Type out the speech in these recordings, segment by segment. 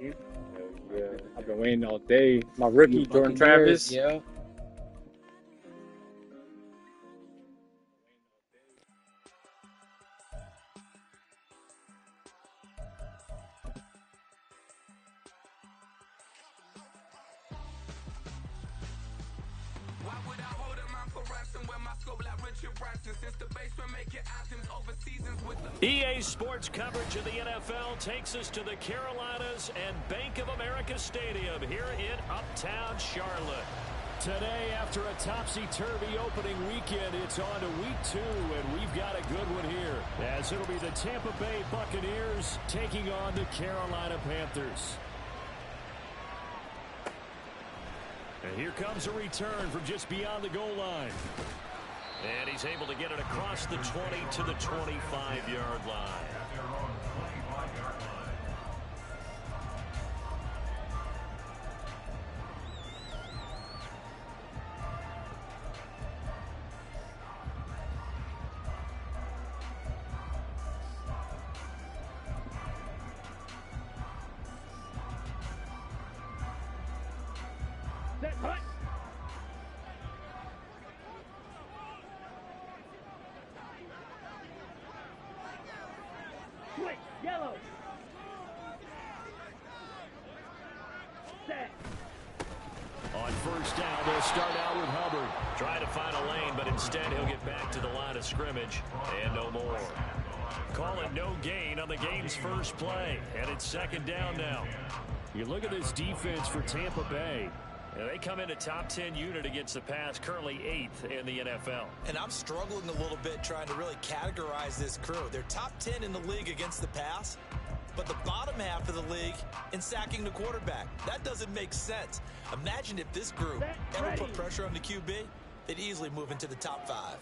Yeah, I've been waiting all day. My rookie, Jordan Travis. Yeah. EA Sports coverage of the NFL takes us to the Carolinas and Bank of America Stadium here in Uptown Charlotte. Today, after a topsy-turvy opening weekend, it's on to week 2, and we've got a good one here, as it'll be the Tampa Bay Buccaneers taking on the Carolina Panthers. And here comes a return from just beyond the goal line. And he's able to get it across the 20 to the 25-yard line. Yellow. Set. On first down, they'll start out with Hubbard. Trying to find a lane, but instead he'll get back to the line of scrimmage and no more. Call it no gain on the game's first play, and it's second down now. You look at this defense for Tampa Bay. And they come in a top 10 unit against the pass, currently 8th in the NFL. And I'm struggling a little bit trying to really categorize this crew. They're top 10 in the league against the pass, but the bottom half of the league in sacking the quarterback. That doesn't make sense. Imagine if this group ever put pressure on the QB, they'd easily move into the top 5.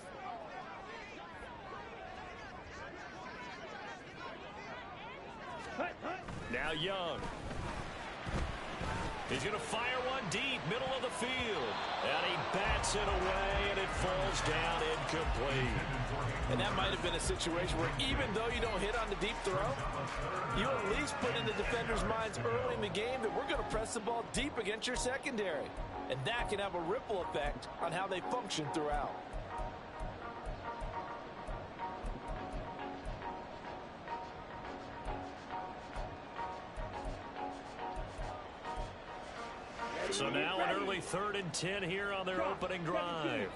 Now Young. He's going to fire one deep, middle of the field. And he bats it away, and it falls down incomplete. And that might have been a situation where even though you don't hit on the deep throw, you at least put in the defenders' minds early in the game that we're going to press the ball deep against your secondary. And that can have a ripple effect on how they function throughout. So now an early 3rd and 10 here on their opening drive.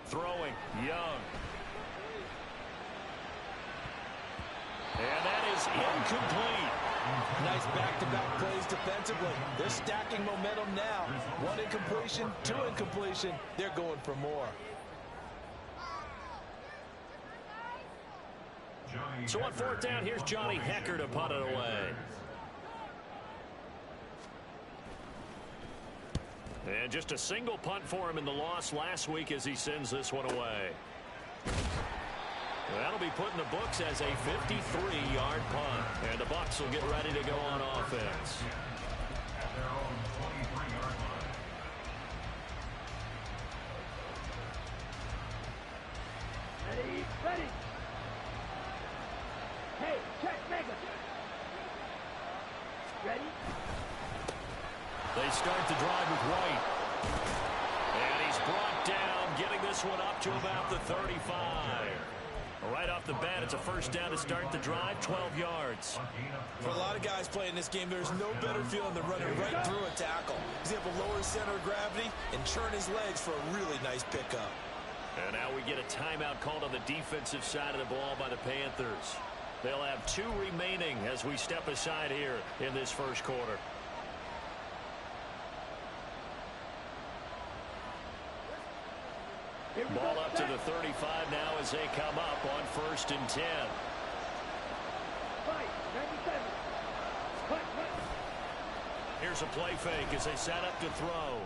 Throwing, Young. And that is incomplete. Nice back-to-back plays defensively. They're stacking momentum now. 1 incompletion, 2 incompletion. They're going for more. So on 4th down, here's Johnny Hecker to punt it away. And just a single punt for him in the loss last week as he sends this one away. That'll be put in the books as a 53-yard punt. And the Bucs will get ready to go on offense. Ready. Hey, check, Mega. Ready? They start the drive with White. And he's brought down, getting this one up to about the 35. Right off the bat, it's a first down to start the drive, 12 yards. For a lot of guys playing this game, there's no better feeling than running right through a tackle. He's able to lower his center of gravity and churn his legs for a really nice pickup. And now we get a timeout called on the defensive side of the ball by the Panthers. They'll have 2 remaining as we step aside here in this first quarter. Ball up to the 35 now as they come up on 1st and 10. Here's a play fake as they set up to throw.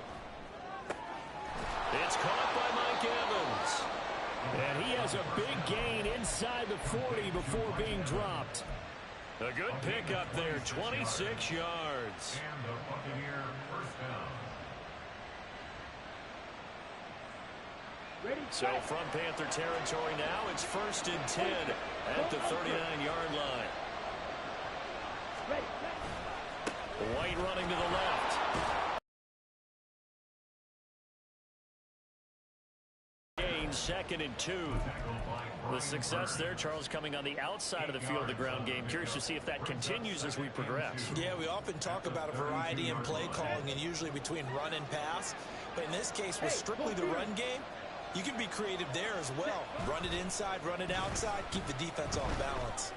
It's caught by Mike Evans. And he has a big gain inside the 40 before being dropped. A good pickup there, 26 yards. So from Panther territory now, it's 1st and 10 at the 39-yard line. White running to the left. Gain 2nd and 2. The success there, Charles, coming on the outside of the field, the ground game. Curious to see if that continues as we progress. Yeah, we often talk about a variety in play calling and usually between run and pass. But in this case, with strictly the run game, you can be creative there as well. Run it inside, run it outside, keep the defense off balance.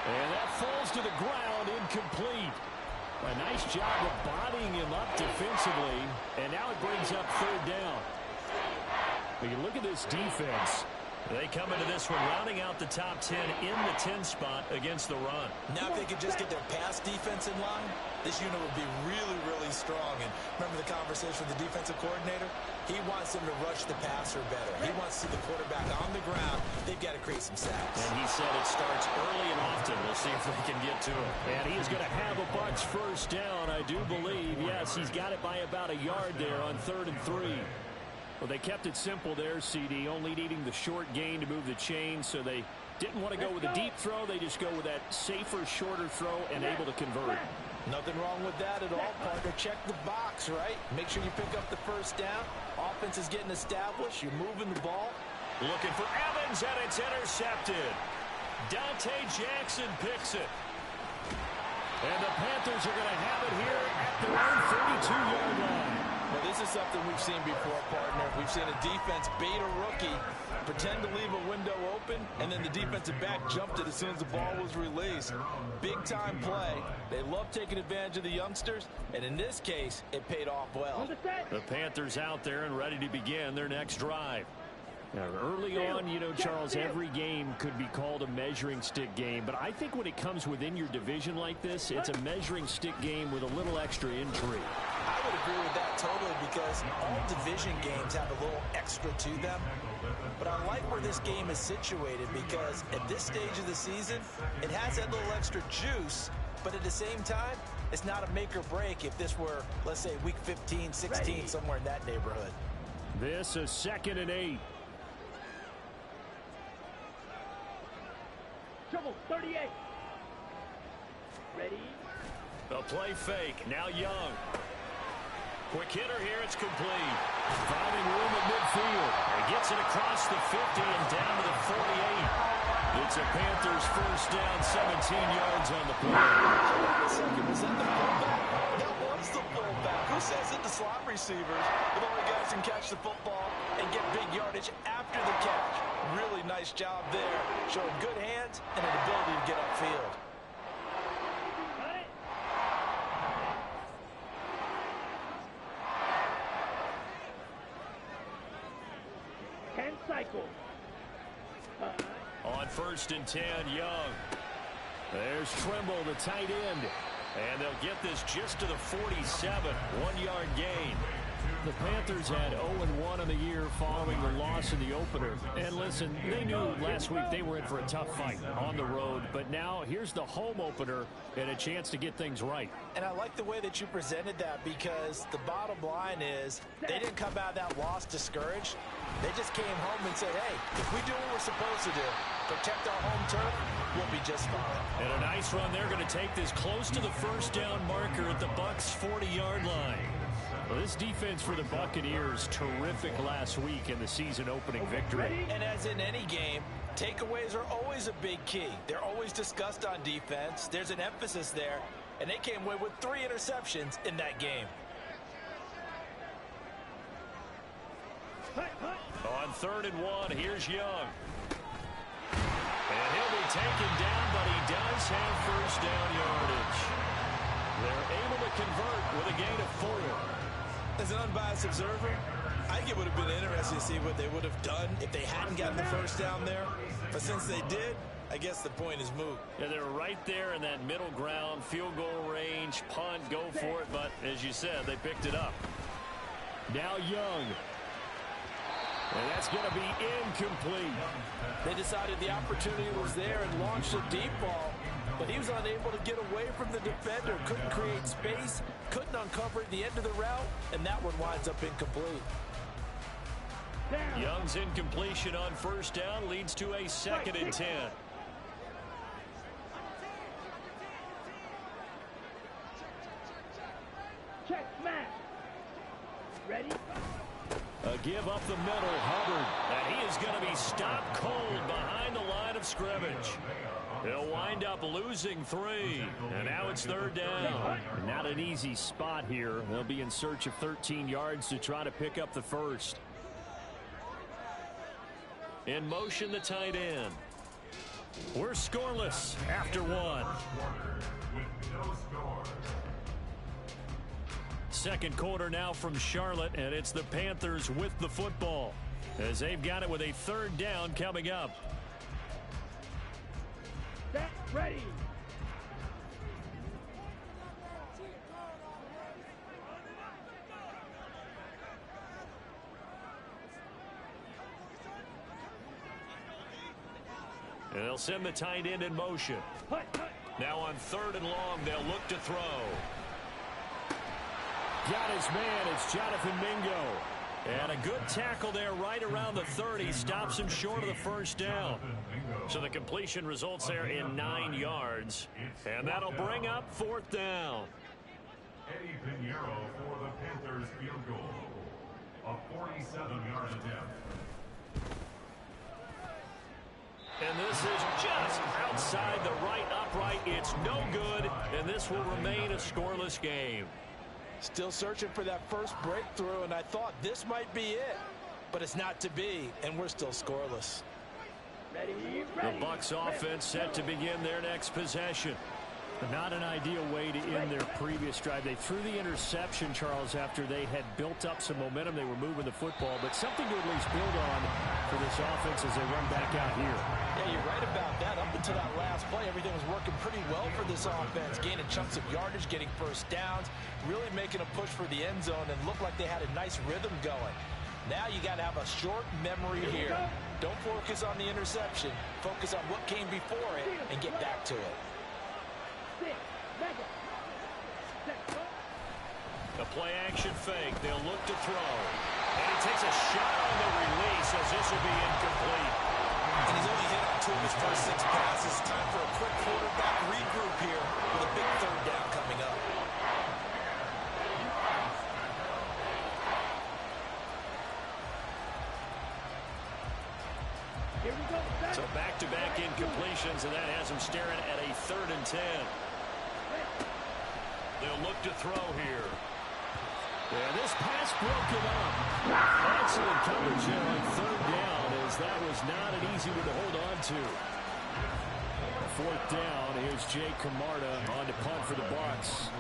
And that falls to the ground, incomplete. A nice job of bodying him up defensively, and now it brings up 3rd down. But you look at this defense. They come into this one rounding out the top 10 in the 10 spot against the run. Now if they could just get their pass defense in line, this unit would be really, really strong. And remember the conversation with the defensive coordinator? He wants them to rush the passer better. He wants to see the quarterback on the ground. They've got to create some sacks. And he said it starts early and often. We'll see if they can get to him. And he is going to have a Bucs first down, I do believe. Yes, he's got it by about a yard there on 3rd and 3. Well, they kept it simple there, CD, only needing the short gain to move the chain, so they didn't want to go with a deep throw. They just go with that safer, shorter throw and able to convert. Nothing wrong with that at all, partner. Check the box, right? Make sure you pick up the first down. Offense is getting established. You're moving the ball. Looking for Evans, and it's intercepted. Dante Jackson picks it. And the Panthers are going to have it here at their own 32-yard line. Well, this is something we've seen before, partner. We've seen a defense bait a rookie, pretend to leave a window open, and then the defensive back jumped it as soon as the ball was released. Big-time play. They love taking advantage of the youngsters, and in this case, it paid off well. The Panthers out there and ready to begin their next drive. Now, early on, you know, Charles, every game could be called a measuring stick game, but I think when it comes within your division like this, it's a measuring stick game with a little extra intrigue. I would agree with that totally because all division games have a little extra to them. But I like where this game is situated because at this stage of the season, it has that little extra juice, but at the same time, it's not a make or break if this were, let's say, week 15, 16, somewhere in that neighborhood. This is 2nd and 8. Trouble 38. Ready? A play fake. Now Young. Quick hitter here. It's complete. Finding room at midfield. He gets it across the 50 and down to the 48. It's a Panthers first down, 17 yards on the play. Wait a second. Was that the fullback? That was the fullback. Who says it? The slot receivers. The only guys can catch the football and get big yardage after the catch. Really nice job there. Showing good hands and an ability to get upfield. Cycle. On 1st and 10, Young. There's Trimble, the tight end. And they'll get this just to the 47. 1-yard gain. The Panthers had 0-1 on the year following the loss in the opener. And listen, they knew last week they were in for a tough fight on the road. But now here's the home opener and a chance to get things right. And I like the way that you presented that because the bottom line is they didn't come out of that loss discouraged. They just came home and said, hey, if we do what we're supposed to do, protect our home turf, we'll be just fine. And a nice run. They're going to take this close to the first down marker at the Bucs' 40-yard line. Well, this defense for the Buccaneers, terrific last week in the season-opening victory. And as in any game, takeaways are always a big key. They're always discussed on defense. There's an emphasis there, and they came away with 3 interceptions in that game. On 3rd and 1, here's Young. And he'll be taken down, but he does have first down yardage. They're able to convert with a gain of 4. As an unbiased observer, I think it would have been interesting to see what they would have done if they hadn't gotten the first down there. But since they did, I guess the point is moot. Yeah, they were right there in that middle ground, field goal range, punt, go for it. But as you said, they picked it up. Now Young. And that's going to be incomplete. They decided the opportunity was there and launched a deep ball, but he was unable to get away from the defender. Couldn't create space, couldn't uncover the end of the route, and that one winds up incomplete. Young's incompletion on first down leads to a 2nd and 10. Check, smash. Ready? A give up the middle, Hubbard. And he is going to be stopped cold behind the line of scrimmage. He'll wind up losing 3. And now it's 3rd down. Not an easy spot here. They'll be in search of 13 yards to try to pick up the first. In motion, the tight end. We're scoreless after 1. Second quarter now from Charlotte, and it's the Panthers with the football as they've got it with a 3rd down coming up. Set, ready. And they'll send the tight end in motion. Now on 3rd and long, they'll look to throw. Got his man. It's Jonathan Mingo. And a good tackle there right around the 30. Stops him short of the first down. So the completion results there in 9 yards. And that'll bring up 4th down. Eddie Pinheiro for the Panthers field goal. A 47-yard attempt. And this is just outside the right upright. It's no good, and this will remain a scoreless game. Still searching for that first breakthrough, and I thought this might be it. But it's not to be, and we're still scoreless. Ready, The ready. Bucs offense set to begin their next possession. Not an ideal way to end their previous drive. They threw the interception, Charles, after they had built up some momentum. They were moving the football, but something to at least build on for this offense as they run back out here. Yeah, you're right about that. Up until that last play, everything was working pretty well for this offense. Gaining chunks of yardage, getting first downs, really making a push for the end zone, and looked like they had a nice rhythm going. Now you got to have a short memory here. Don't focus on the interception. Focus on what came before it and get back to it. A play-action fake. They'll look to throw. And he takes a shot on the release as this will be incomplete. And he's only hit on 2 of his first 6 passes. Time for a quick quarterback regroup here with a big 3rd down coming up. Here we go. So back-to-back incompletions, and that has him staring at a 3rd and 10. They'll look to throw here. Yeah, this pass broken up. Excellent coverage there on 3rd down, as that was not an easy one to hold on to. 4th down, here's Jay Camarda on to punt for the Bucs.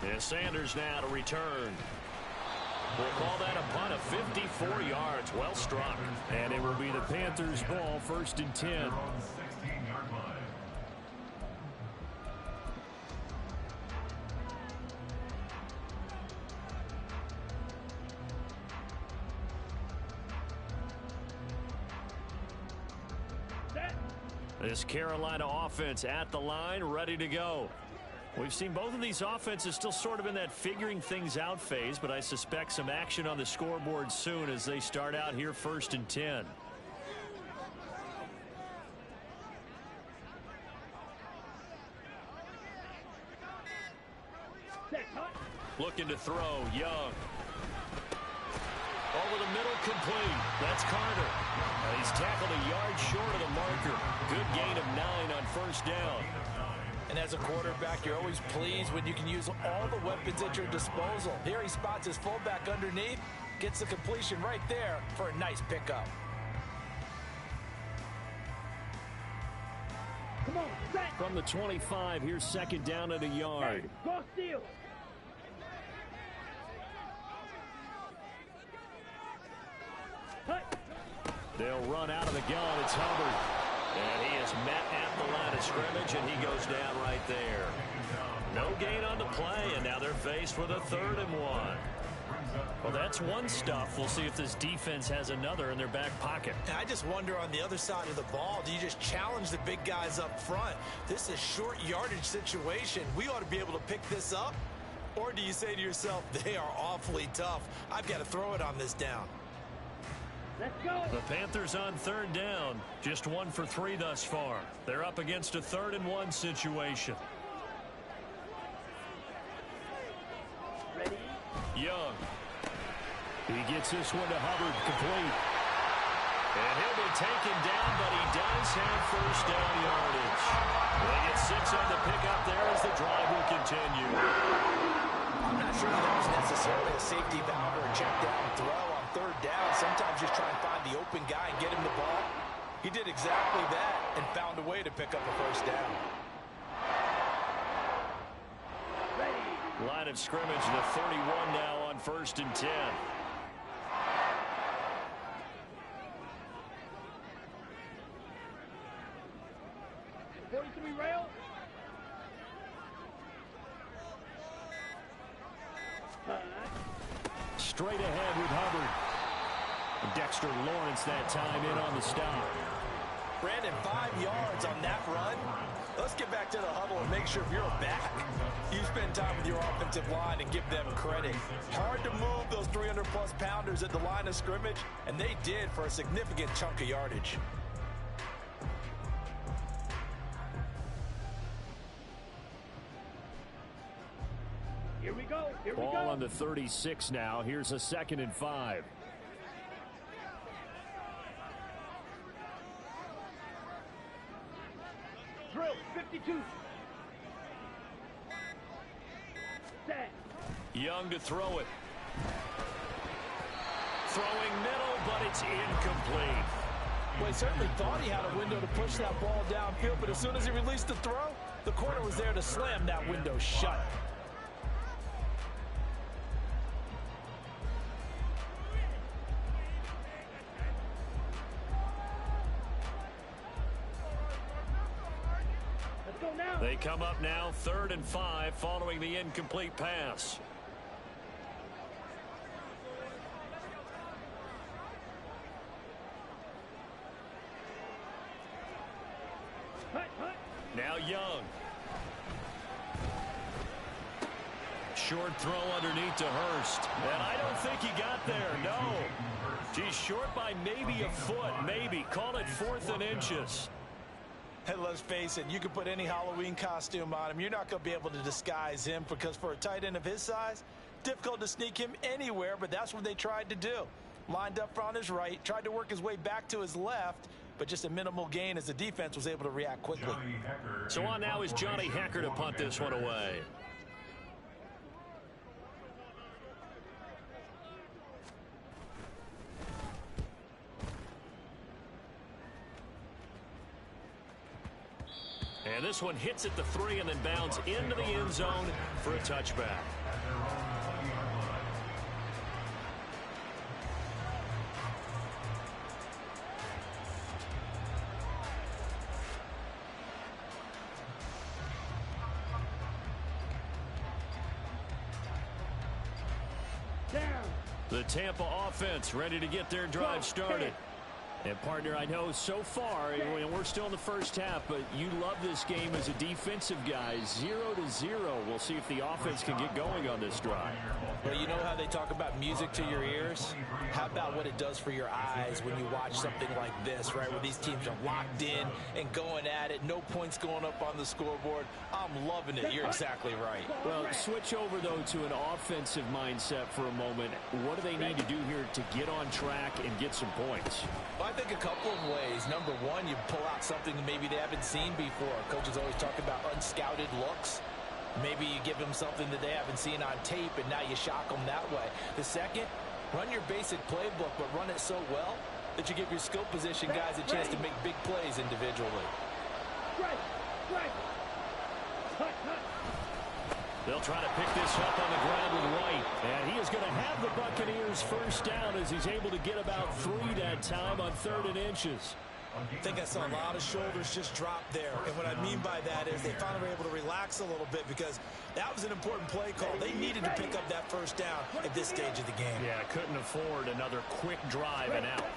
And Sanders now to return. We'll call that a punt of 54 yards. Well struck. And it will be the Panthers' ball, 1st and 10. 16-yard line. This Carolina offense at the line, ready to go. We've seen both of these offenses still sort of in that figuring things out phase, but I suspect some action on the scoreboard soon as they start out here 1st and 10. Looking to throw, Young. Over the middle, complete. That's Carter. He's tackled a yard short of the marker. Good gain of 9 on 1st down. And as a quarterback, you're always pleased when you can use all the weapons at your disposal. Here he spots his fullback underneath, gets the completion right there for a nice pickup. Come on, set. From the 25, here's 2nd down at a yard. Go steal. They'll run out of the gun. It's Hubbard. And he is met at the line of scrimmage, and he goes down right there. No gain on the play, and now they're faced with a 3rd and 1. Well, that's one stuff. We'll see if this defense has another in their back pocket. And I just wonder on the other side of the ball, do you just challenge the big guys up front? This is a short yardage situation. We ought to be able to pick this up. Or do you say to yourself, they are awfully tough. I've got to throw it on this down. Let's go. The Panthers on 3rd down. Just 1 for 3 thus far. They're up against a 3rd and 1 situation. Ready? Young. He gets this one to Hubbard, complete. And he'll be taken down, but he does have 1st down yardage. They get 6 on the pickup there as the drive will continue. I'm not sure that was necessarily a safety valve or a check down throw on 3rd down. Sometimes just try and find the open guy and get him the ball. He did exactly that and found a way to pick up a 1st down. Ready. Line of scrimmage, the 31 now on 1st and 10. Rail. Straight ahead with Hubbard. Dexter Lawrence that time in on the stop. Brandon, 5 yards on that run. Let's get back to the huddle and make sure you're back. You spend time with your offensive line and give them credit. Hard to move those 300-plus pounders at the line of scrimmage, and they did for a significant chunk of yardage. Here we go. Here we Ball go. on the 36 now. Here's a 2nd and 5. Drill 52. Set. Young to throw it. Throwing middle, but it's incomplete. Well, he certainly thought he had a window to push that ball downfield, but as soon as he released the throw, the corner was there to slam that window shut. Let's go now. They come up now 3rd and 5 following the incomplete pass. Now Young. Short throw underneath to Hurst. And I don't think he got there, no. He's short by maybe a foot, maybe. Call it 4th and inches. And let's face it, you can put any Halloween costume on him. You're not going to be able to disguise him because for a tight end of his size, difficult to sneak him anywhere, but that's what they tried to do. Lined up on his right, tried to work his way back to his left, but just a minimal gain as the defense was able to react quickly. So on now is Johnny Hecker to punt this one away. And this one hits at the 3 and then bounds into the end zone for a touchback. Down. The Tampa offense ready to get their drive started. And, partner, I know so far, and we're still in the first half, but you love this game as a defensive guy. 0-0. We'll see if the offense can get going on this drive. Well, you know how they talk about music to your ears? How about what it does for your eyes when you watch something like this, right, where these teams are locked in and going at it, no points going up on the scoreboard? I'm loving it. You're exactly right. Well, switch over, though, to an offensive mindset for a moment. What do they need to do here to get on track and get some points? Well, I think a couple of ways. Number one, you pull out something maybe they haven't seen before. Coaches always talk about unscouted looks. Maybe you give them something that they haven't seen on tape, and now you shock them that way. The second, run your basic playbook, but run it so well that you give your skill position guys a chance to make big plays individually. They'll try to pick this up on the ground with White. And he is going to have the Buccaneers first down as he's able to get about 3 that time on 3rd and inches. I think I saw a lot of shoulders just drop there. And what I mean by that is they finally were able to relax a little bit because that was an important play call. They needed to pick up that first down at this stage of the game. Yeah, couldn't afford another quick drive and out.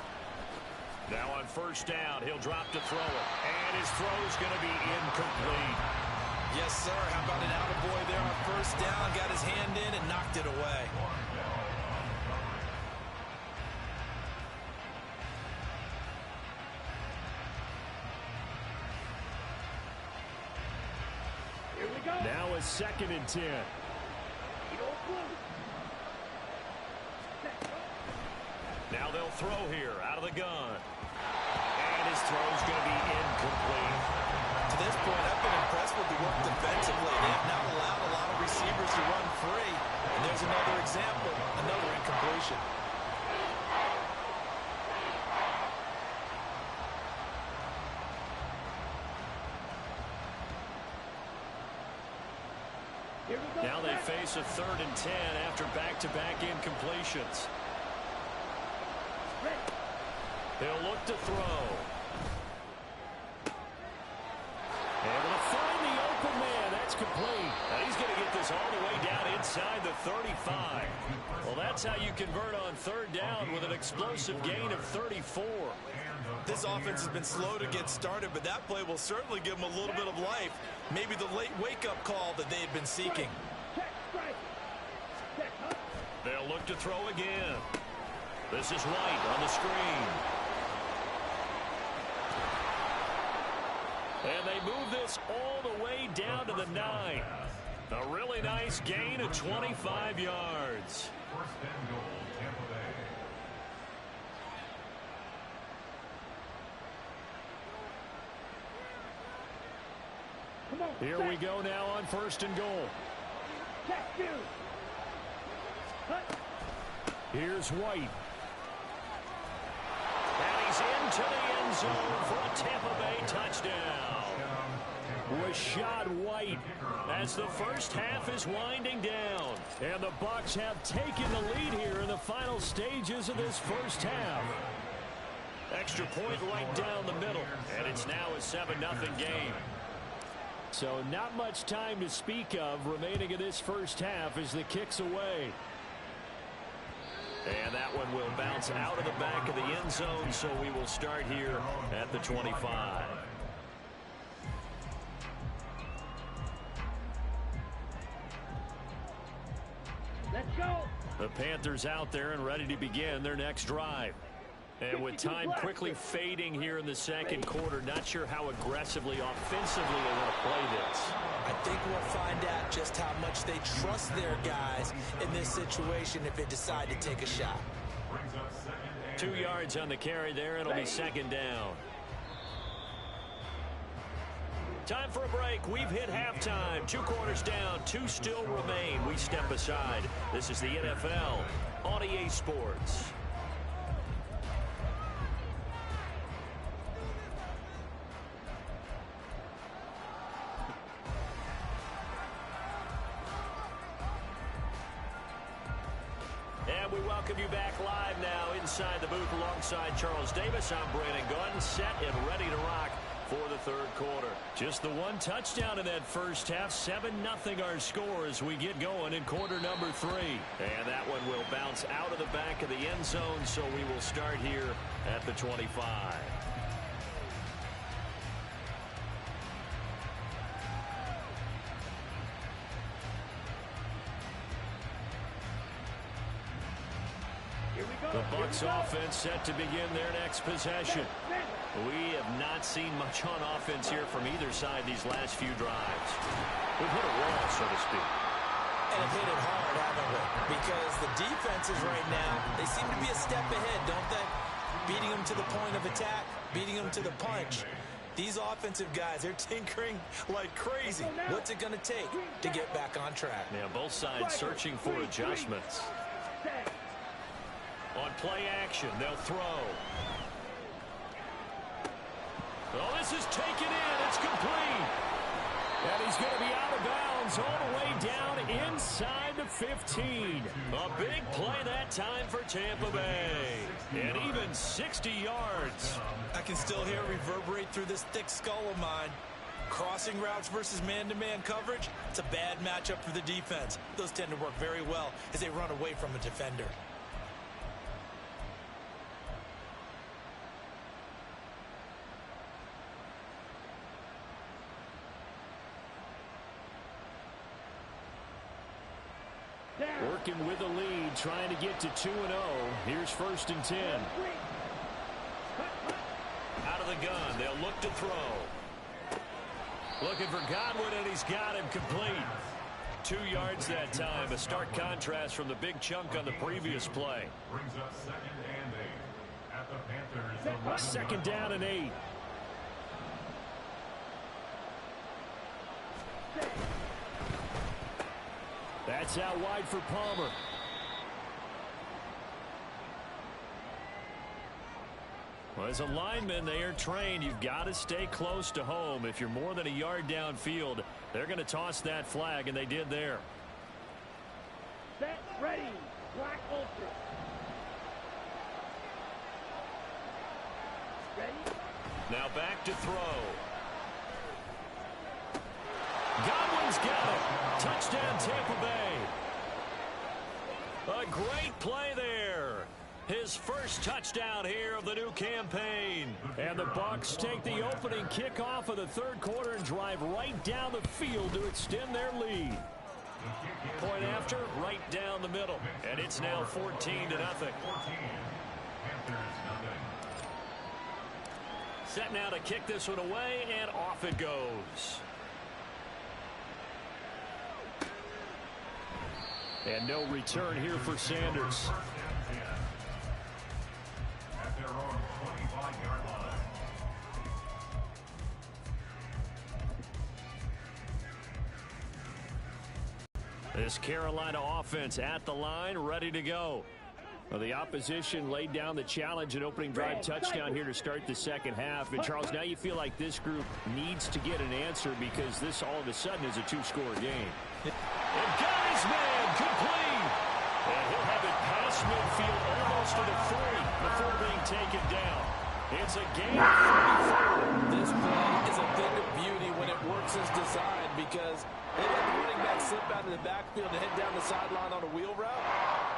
Now on first down, he'll drop to throw it. And his throw is going to be incomplete. Yes, sir. How about an attaboy there on first down? Got his hand in and knocked it away. Now a 2nd and 10. Now they'll throw here out of the gun. And his throw's going to be incomplete. To this point, I've been impressed with the work defensively. They have not allowed a lot of receivers to run free. And there's another example, another incompletion. Now they face a 3rd and 10 after back-to-back incompletions. He'll look to throw. Able to find the open man. That's complete. And he's going to get this all the way down inside the 35. Well, that's how you convert on 3rd down with an explosive gain of 34. This offense has been slow to get started, but that play will certainly give them a little bit of life. Maybe the late wake-up call that they had been seeking. They'll look to throw again. This is White on the screen. And they move this all the way down to the 9. A really nice gain of 25 yards. First and goal, Tampa Bay. Here we go now on 1st and goal. Here's White. And he's into the end zone for a Tampa Bay touchdown. Rashad White as the first half is winding down. And the Bucs have taken the lead here in the final stages of this first half. Extra point right down the middle. And it's now a 7-0 game. So not much time to speak of remaining in this first half as the kick's away. And that one will bounce out of the back of the end zone, so we will start here at the 25. Let's go. The Panthers out there and ready to begin their next drive. And with time quickly fading here in the second quarter, not sure how aggressively, offensively they want to play this. I think we'll find out just how much they trust their guys in this situation if they decide to take a shot. 2 yards on the carry there. It'll be 2nd down. Time for a break. We've hit halftime. 2 quarters down. 2 still remain. We step aside. This is the NFL on EA Sports. And we welcome you back live now inside the booth alongside Charles Davis. I'm Brandon Gordon, set and ready to rock for the third quarter. Just the one touchdown in that first half. 7-0 our score as we get going in quarter number 3. And that one will bounce out of the back of the end zone, so we will start here at the 25. The Bucs offense set to begin their next possession. We have not seen much on offense here from either side these last few drives. We've hit a wall, so to speak. And have hit it hard, haven't we? Because the defenses right now, they seem to be a step ahead, don't they? Beating them to the point of attack, beating them to the punch. These offensive guys, they're tinkering like crazy. What's it going to take to get back on track? Yeah, both sides searching for adjustments. On play action, they'll throw. Oh, this is taken in. It's complete. And he's going to be out of bounds all the way down inside the 15. A big play that time for Tampa Bay. And even 60 yards. I can still hear it reverberate through this thick skull of mine. Crossing routes versus man-to-man coverage, it's a bad matchup for the defense. Those tend to work very well as they run away from a defender. Working with the lead, trying to get to 2-0. Here's 1st and 10. Out of the gun, they'll look to throw. Looking for Godwin, and he's got him complete. 2 yards that time, a stark contrast from the big chunk on the previous play. Brings up 2nd and 8 at the Panthers. 2nd down and 8. That's out wide for Palmer. Well, as a lineman, they are trained. You've got to stay close to home. If you're more than a yard downfield, they're going to toss that flag, and they did there. Set, ready, black ultra. Ready? Now back to throw. Godwin's got it. Touchdown, Tampa Bay. A great play there. His first touchdown here of the new campaign. And the Bucs take the opening kickoff of the third quarter and drive right down the field to extend their lead. Point after, right down the middle. And it's now 14-0. Set now to kick this one away, and off it goes. And no return here for Sanders. At their own 25-yard line. This Carolina offense at the line, ready to go. Well, the opposition laid down the challenge and opening drive touchdown here to start the second half. And, Charles, now you feel like this group needs to get an answer because this all of a sudden is a 2-score game. And got his man complete. And he'll have it past midfield almost to the 40 before being taken down. It's a game of 34. This play is a thing of beauty when it works as designed because they let the running back slip out of the backfield and head down the sideline on a wheel route.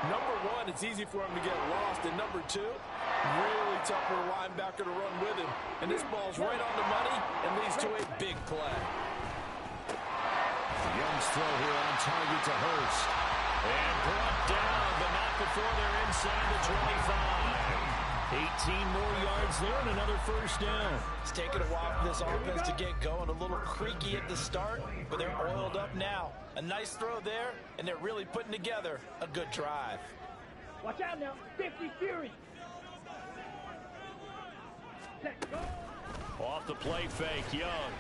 Number one, it's easy for him to get lost. And number two, really tough for a linebacker to run with him. And this ball's right on the money and leads to a big play. Young's throw here on target to Hurst. And brought down, but not before they're inside the 25. 18 more yards there and another first down. It's taken a while for this offense to get going. A little creaky at the start, but they're oiled up now. A nice throw there, and they're really putting together a good drive. Watch out now, 50 Fury. Set, go. Off the play fake, Young.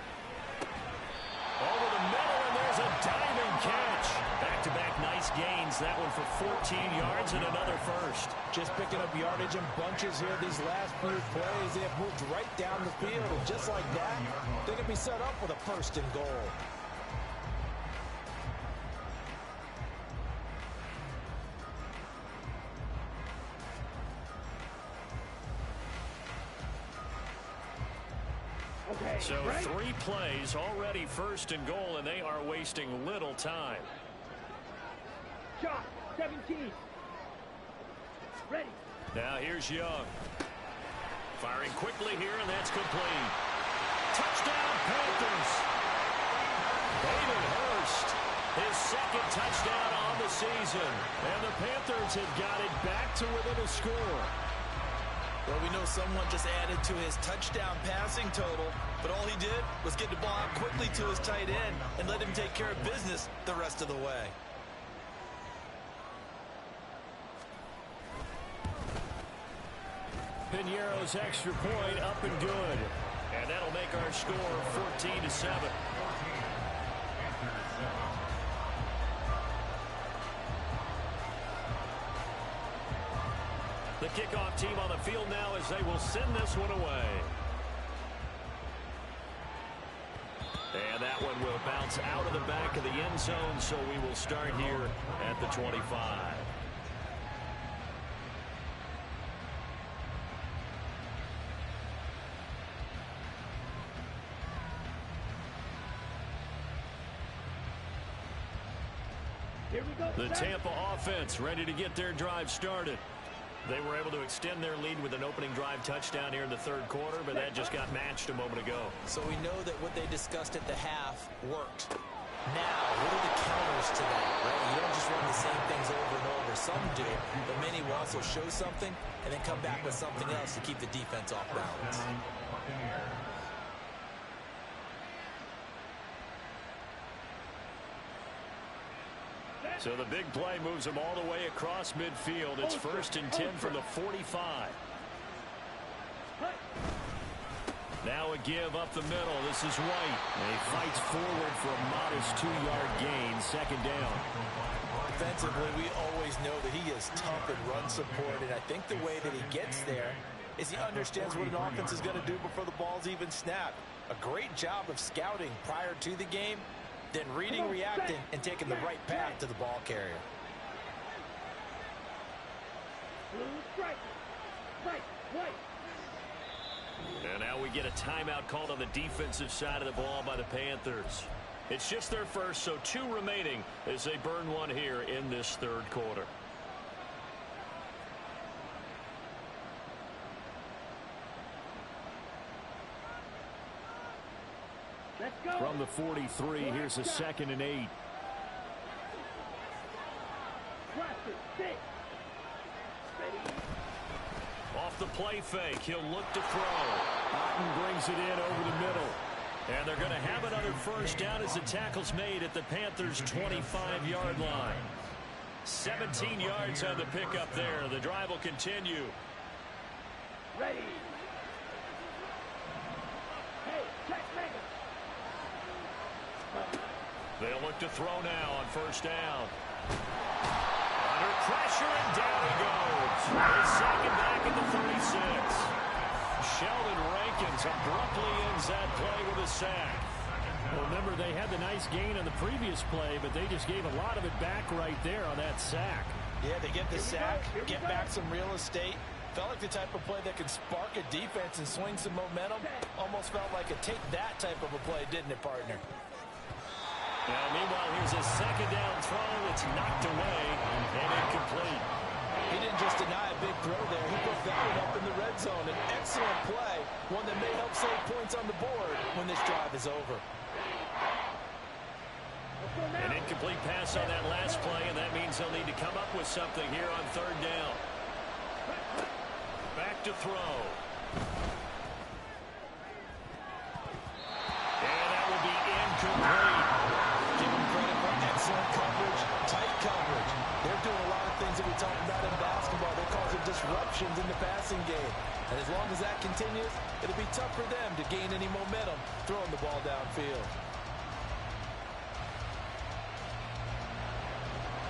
Over the middle, and there's a diving catch. Back-to-back nice gains. That one for 14 yards and another first. Just picking up yardage in bunches here these last few plays. They have moved right down the field, and just like that, they can be set up with a first and goal. Okay. So 3 plays already, 1st and goal, and they are wasting little time. Shot, 17. Ready. Now here's Young. Firing quickly here, and that's complete. Touchdown, Panthers. David Hurst, his 2nd touchdown on the season. And the Panthers have got it back to within a score. Well, we know someone just added to his touchdown passing total, but all he did was get the ball out quickly to his tight end and let him take care of business the rest of the way. Piñeiro's extra point up and good. And that'll make our score 14-7. The kickoff team on the field now as they will send this one away. And that one will bounce out of the back of the end zone, so we will start here at the 25. Here we go. The Tampa offense ready to get their drive started. They were able to extend their lead with an opening drive touchdown here in the 3rd quarter, but that just got matched a moment ago. So we know that what they discussed at the half worked. Now, what are the counters to that, right? You don't just run the same things over and over. Some do, but many will also show something and then come back with something else to keep the defense off balance. So the big play moves them all the way across midfield. It's 1st and 10 from the 45. Now a give up the middle. This is White. And he fights forward for a modest 2-yard gain, 2nd down. Defensively, we always know that he is tough in run support, and I think the way that he gets there is he understands what an offense is going to do before the ball's even snapped. A great job of scouting prior to the game, then reading, reacting, and taking the right path to the ball carrier. Blue strike. Right, right. And now we get a timeout called on the defensive side of the ball by the Panthers. It's just their first, so 2 remaining as they burn one here in this 3rd quarter. Let's go. From the 43, here's a 2nd and 8. Cluster, 6. Ready. Off the play fake, he'll look to throw. Otten brings it in over the middle. And they're going to have another 1st down as the tackle's made at the Panthers' 25-yard line. 17 yards on the pickup there. The drive will continue. Ready. Hey, check Megan. They'll look to throw now on 1st down. Under pressure, and down he goes. His 2nd back at the 36. Sheldon Rankins abruptly ends that play with a sack. Well, remember, they had the nice gain on the previous play, but they just gave a lot of it back right there on that sack. Yeah, they get the sack, get back some real estate. Felt like the type of play that could spark a defense and swing some momentum. Almost felt like a take that type of a play, didn't it, partner? Now, meanwhile, here's a 2nd down throw. It's knocked away and incomplete. He didn't just deny a big throw there. He put that one up in the red zone. An excellent play, one that may help save points on the board when this drive is over. An incomplete pass on that last play, and that means they'll need to come up with something here on 3rd down. Back to throw. And that will be incomplete. Give him credit for excellent coverage, tight coverage. They're doing a lot of things that we talk about in basketball. They're causing disruptions in the passing game. And as long as that continues, it'll be tough for them to gain any momentum throwing the ball downfield.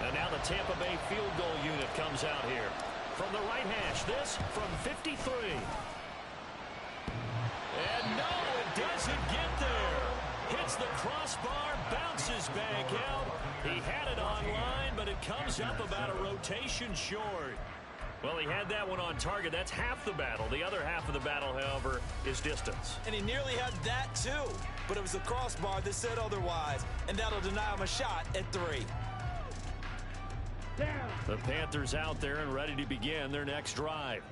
And now the Tampa Bay field goal unit comes out here. From the right hash, this from 53. And no, it doesn't get there. Hits the crossbar, bounces back out. He had it online, but it comes up about a rotation short. Well, he had that one on target. That's half the battle. The other half of the battle, however, is distance. And he nearly had that, too. But it was the crossbar that said otherwise, and that'll deny him a shot at 3. Down. The Panthers out there and ready to begin their next drive.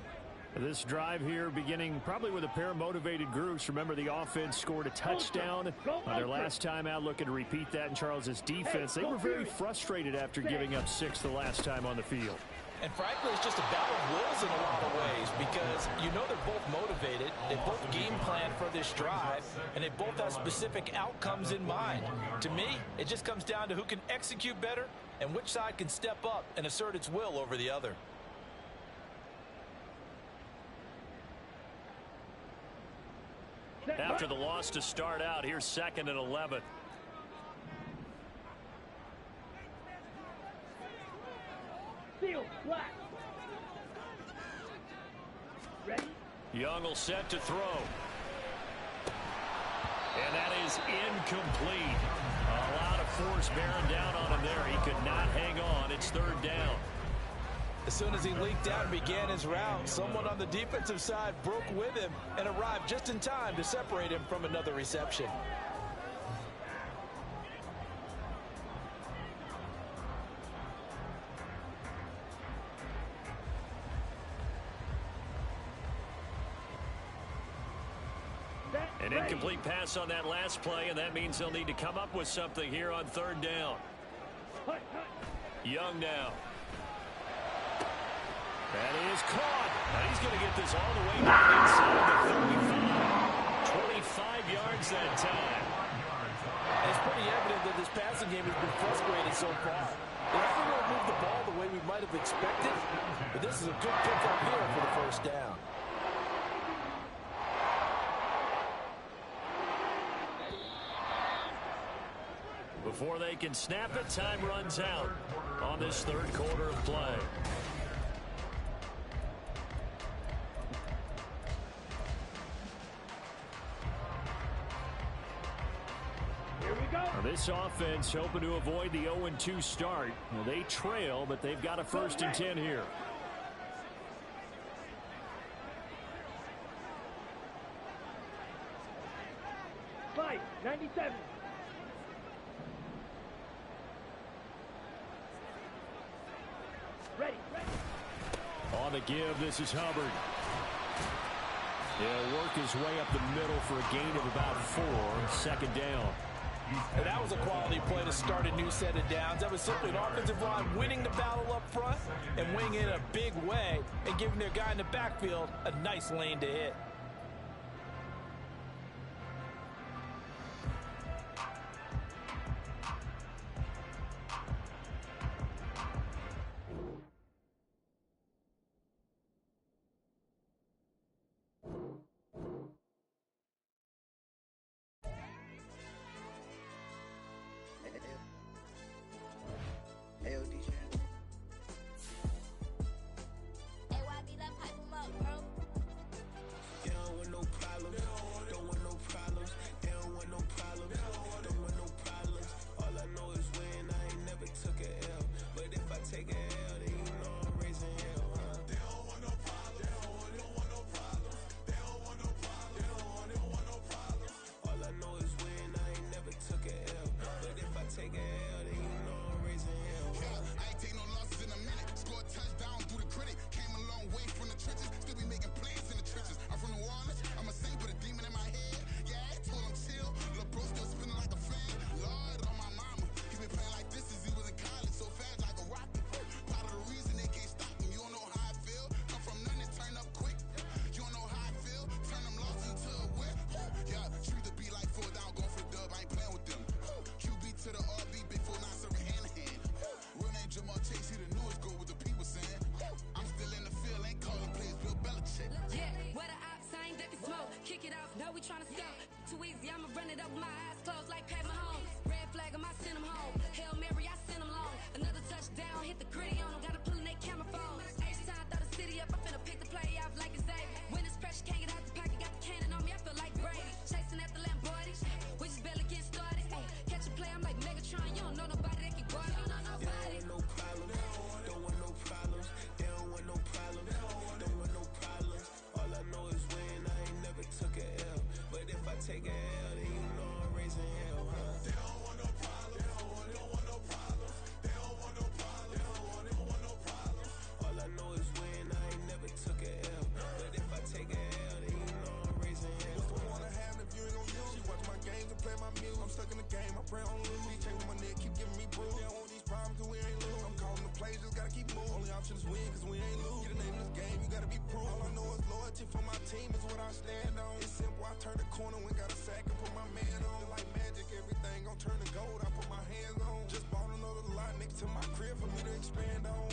This drive here beginning probably with a pair of motivated groups. Remember, the offense scored a touchdown on their last time out, looking to repeat that in Charles's defense. They were very frustrated after giving up 6 the last time on the field. And frankly, it's just a battle of wills in a lot of ways because you know they're both motivated, they both game plan for this drive, and they both have specific outcomes in mind. To me, it just comes down to who can execute better and which side can step up and assert its will over the other. After the loss to start out, here's 2nd and 11. Seal, black. Ready? Young will set to throw. And that is incomplete. A lot of force bearing down on him there. He could not hang on. It's 3rd down. As soon as he leaked out and began his route, someone on the defensive side broke with him and arrived just in time to separate him from another reception. An incomplete pass on that last play, and that means they'll need to come up with something here on 3rd down. Young now. That is caught. Now he's going to get this all the way back inside the 35. 25 yards that time. And it's pretty evident that this passing game has been frustrated so far. They haven't really moved the ball the way we might have expected, but this is a good pickup here for the 1st down. Before they can snap it, time runs out on this 3rd quarter of play. Here we go. Now this offense hoping to avoid the 0-2 start. Now they trail, but they've got a 1st and 10 here. Fight, 97. Ready. On the give, this is Hubbard. He'll work his way up the middle for a gain of about 4. 2nd down. And that was a quality play to start a new set of downs. That was simply an offensive line winning the battle up front and winning it in a big way and giving their guy in the backfield a nice lane to hit. friend on the loose. Chain my neck, keep giving me bruise. They don't want these problems, cause we ain't lose. I'm calling the plays, just gotta keep moving. Only option is win, cause we ain't lose. Get a name in this game, you gotta be proof. All I know is loyalty for my team is what I stand on. It's simple, I turn the corner, when got a sack and put my man on. Like magic, everything gon' turn to gold, I put my hands on. Just bought another lot next to my crib for me to expand on.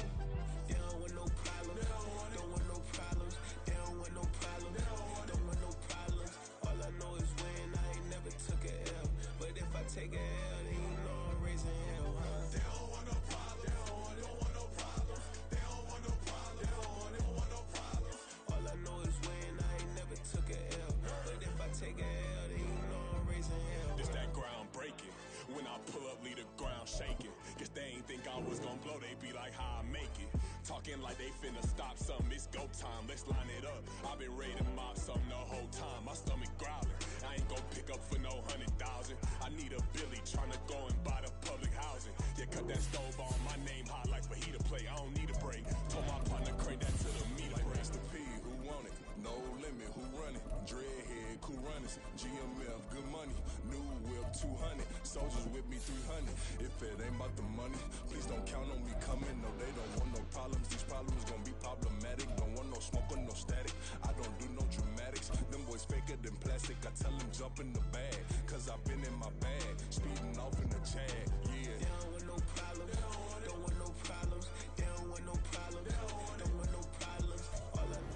They don't want no problems, don't want no problems. They don't want no problems, don't want no problems. All I know is win, I ain't never took a L. But if I take a L, then you know I'm raising hell, huh? They don't want no problems, they don't want no problems. They don't want no problems, they don't want no problems. All I know is win, I ain't never took a L. But if I take a L, then you know I'm raising hell. It's that ground breaking. When I pull up, leave the ground shaking. Guess they ain't think I was gonna blow, they be like, how I make it. Talking like they finna stop something, it's go time, let's line it up. I've been ready to mob something the whole time, my stomach growling. I ain't gon' pick up for no 100,000. I need a Billy tryna go and buy the public housing. Yeah, cut that stove on, my name hot like fajita play, I don't need a break. Told my partner crank that to the meter break. Like the P, who want it? No limit, who run it? Dreadhead, cool runners, GMF, good money. New whip, 200, soldiers with me 300. If it ain't about the money, please don't count on me coming. No, they don't want no problems. These problems gon' be problematic. Don't want no smoke or no static. I don't do no dramatics. Them boys faker than plastic. I tell them jump in the bag, cause I've been in my bag, speeding off in the Jag. Yeah. They don't want no problems. Don't want no problems. They don't want no problems. Don't want no problems.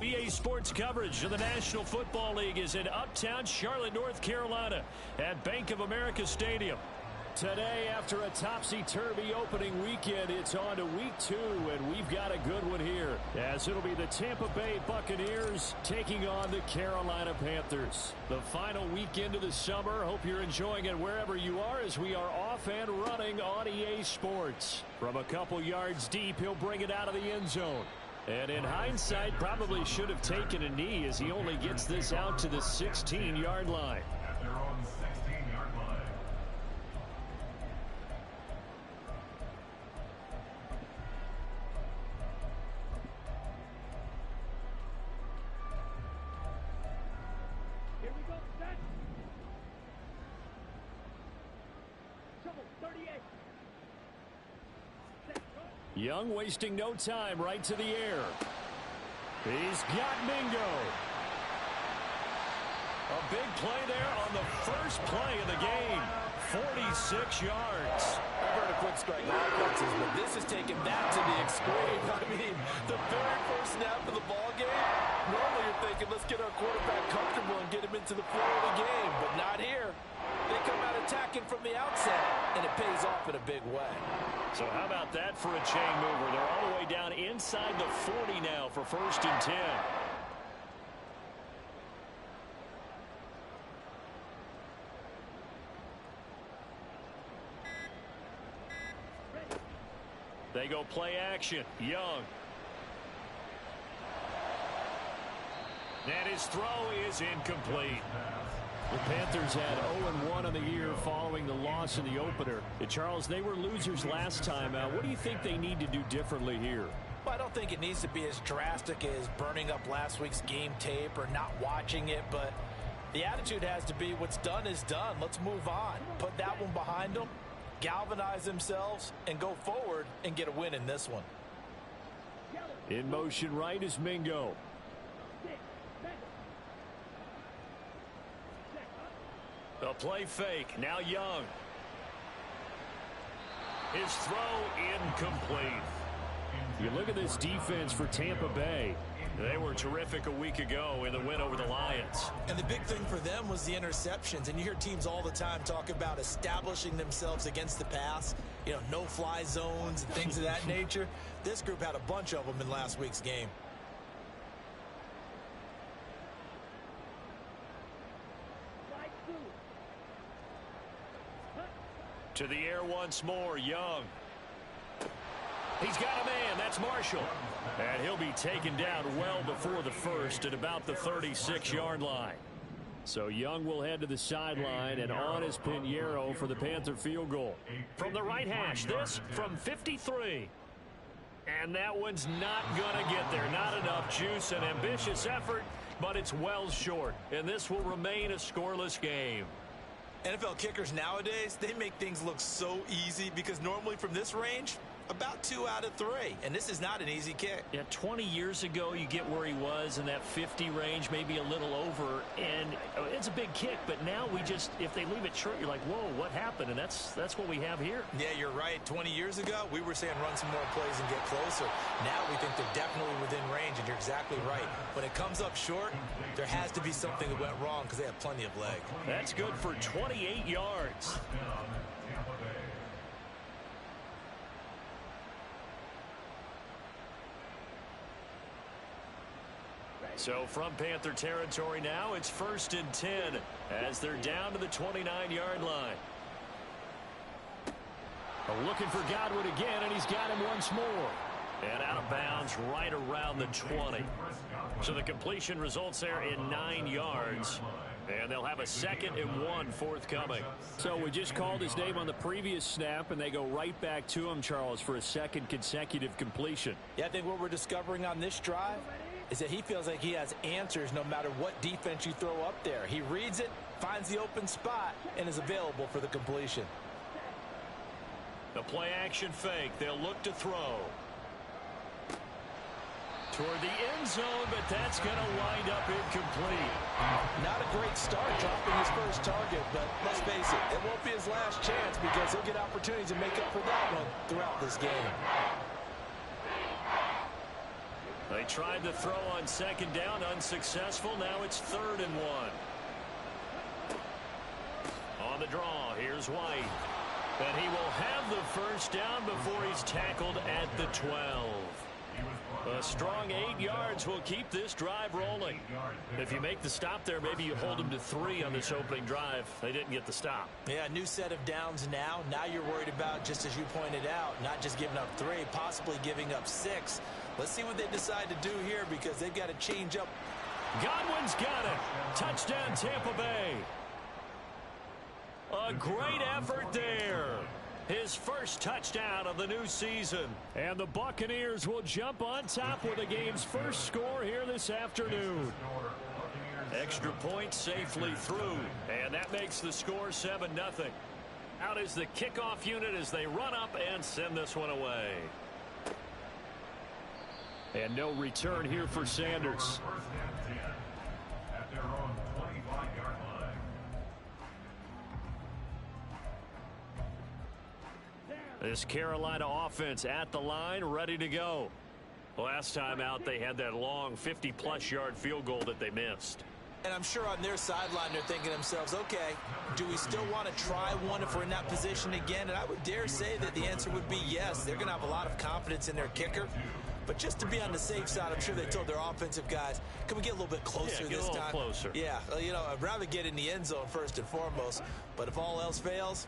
EA Sports coverage of the National Football League is in uptown Charlotte, North Carolina at Bank of America Stadium. Today, after a topsy-turvy opening weekend, it's on to week 2, and we've got a good one here, as it'll be the Tampa Bay Buccaneers taking on the Carolina Panthers. The final weekend of the summer. Hope you're enjoying it wherever you are, as we are off and running on EA Sports. From a couple yards deep, he'll bring it out of the end zone. And in hindsight, probably should have taken a knee, as he only gets this out to the 16-yard line. At their own 16-yard line. Here we go, set. Trouble, 38. Set, go. Young wasting no time, right to the air. He's got Mingo. A big play there on the first play of the game. 46 yards. I've heard of quick strike offenses, but this is taking that to the extreme. I mean, the very first snap of the ball game, normally you're thinking, let's get our quarterback comfortable and get him into the flow of the game, but not here. They come out attacking from the outset, and it pays off in a big way. So how about that for a chain mover? They're all the way down inside the 40 now for 1st and 10. They go play action. Young. And his throw is incomplete. The Panthers had 0-1 on the year following the loss in the opener. Charles, they were losers last time out. What do you think they need to do differently here? Well, I don't think it needs to be as drastic as burning up last week's game tape or not watching it, but the attitude has to be what's done is done. Let's move on. Put that one behind them, galvanize themselves, and go forward and get a win in this one. In motion right is Mingo. A play fake. Now Young. His throw incomplete. You look at this defense for Tampa Bay. They were terrific a week ago in the win over the Lions. And the big thing for them was the interceptions. And you hear teams all the time talk about establishing themselves against the pass. You know, no-fly zones and things of that nature. This group had a bunch of them in last week's game. To the air once more, Young. He's got a man. That's Marshall. And he'll be taken down well before the first at about the 36-yard line. So Young will head to the sideline, and on is Pinheiro for the Panther field goal. From the right hash, this from 53. And that one's not going to get there. Not enough juice. An ambitious effort, but it's well short. And this will remain a scoreless game. NFL kickers nowadays, they make things look so easy because normally from this range, about 2 out of 3. And this is not an easy kick. Yeah, 20 years ago, you get where he was in that 50 range, maybe a little over, and it's a big kick. But now we just, if they leave it short, you're like, whoa, what happened? And that's what we have here. Yeah, you're right. 20 years ago, we were saying run some more plays and get closer. Now we think they're definitely within range, and you're exactly right. When it comes up short, there has to be something that went wrong because they have plenty of leg. That's good for 28 yards. So from Panther territory now, it's 1st and 10 as they're down to the 29-yard line. Looking for Godwin again, and he's got him once more. And out of bounds right around the 20. So the completion results there in 9 yards. And they'll have a 2nd and 1 forthcoming. So we just called his name on the previous snap, and they go right back to him, Charles, for a 2nd consecutive completion. Yeah, I think what we're discovering on this drive is that he feels like he has answers no matter what defense you throw up there. He reads it, finds the open spot, and is available for the completion. The play action fake. They'll look to throw. Toward the end zone, but that's going to wind up incomplete. Not a great start dropping his first target, but let's face it, it won't be his last chance because he'll get opportunities to make up for that one throughout this game. They tried to throw on 2nd down, unsuccessful. Now it's 3rd and 1. On the draw, here's White. And he will have the first down before he's tackled at the 12. A strong 8 yards will keep this drive rolling. If you make the stop there, maybe you hold them to 3 on this opening drive. They didn't get the stop. Yeah, new set of downs now. Now you're worried about, just as you pointed out, not just giving up 3, possibly giving up 6. Let's see what they decide to do here because they've got to change up. Godwin's got it. Touchdown, Tampa Bay. A great effort there. His first touchdown of the new season. And the Buccaneers will jump on top with the game's first score here this afternoon. Extra point safely through. And that makes the score 7-0. Out is the kickoff unit as they run up and send this one away. And no return here for Sanders. At their own 25-yard line. This Carolina offense at the line, ready to go. Last time out, they had that long 50-plus yard field goal that they missed. And I'm sure on their sideline they're thinking to themselves, okay, do we still want to try one if we're in that position again? And I would dare say that the answer would be yes. They're going to have a lot of confidence in their kicker. But just to be on the safe side, I'm sure they told their offensive guys, can we get a little bit closer this time? Closer. Yeah, you know, I'd rather get in the end zone first and foremost. But if all else fails,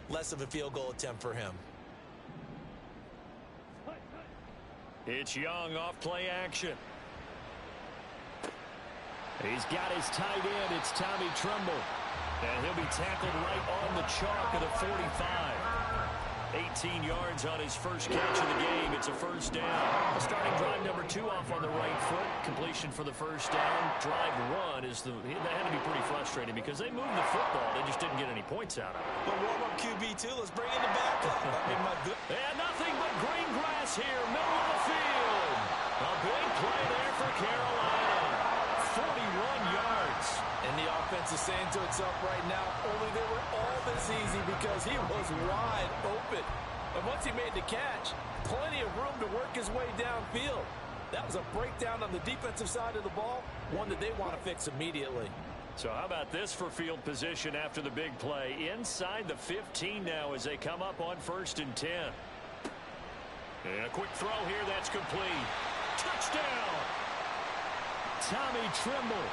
less of a field goal attempt for him. It's Young off play action. He's got his tight end. It's Tommy Tremble. And he'll be tackled right on the chalk of the 45. 18 yards on his first catch of the game. It's a first down. Starting drive number 2 off on the right foot. Completion for the first down. Drive 1 is that had to be pretty frustrating because they moved the football. They just didn't get any points out of it. But warm-up QB2, let's bring in the backup. And nothing but green grass here, middle of the field. A big play there for Carolina. 41 yards. And the offense is saying to itself right now, only they were all this easy because he was wide open. And once he made the catch, plenty of room to work his way downfield. That was a breakdown on the defensive side of the ball, one that they want to fix immediately. So how about this for field position after the big play? Inside the 15 now as they come up on 1st and 10. And a quick throw here, that's complete. Touchdown! Tommy Tremble.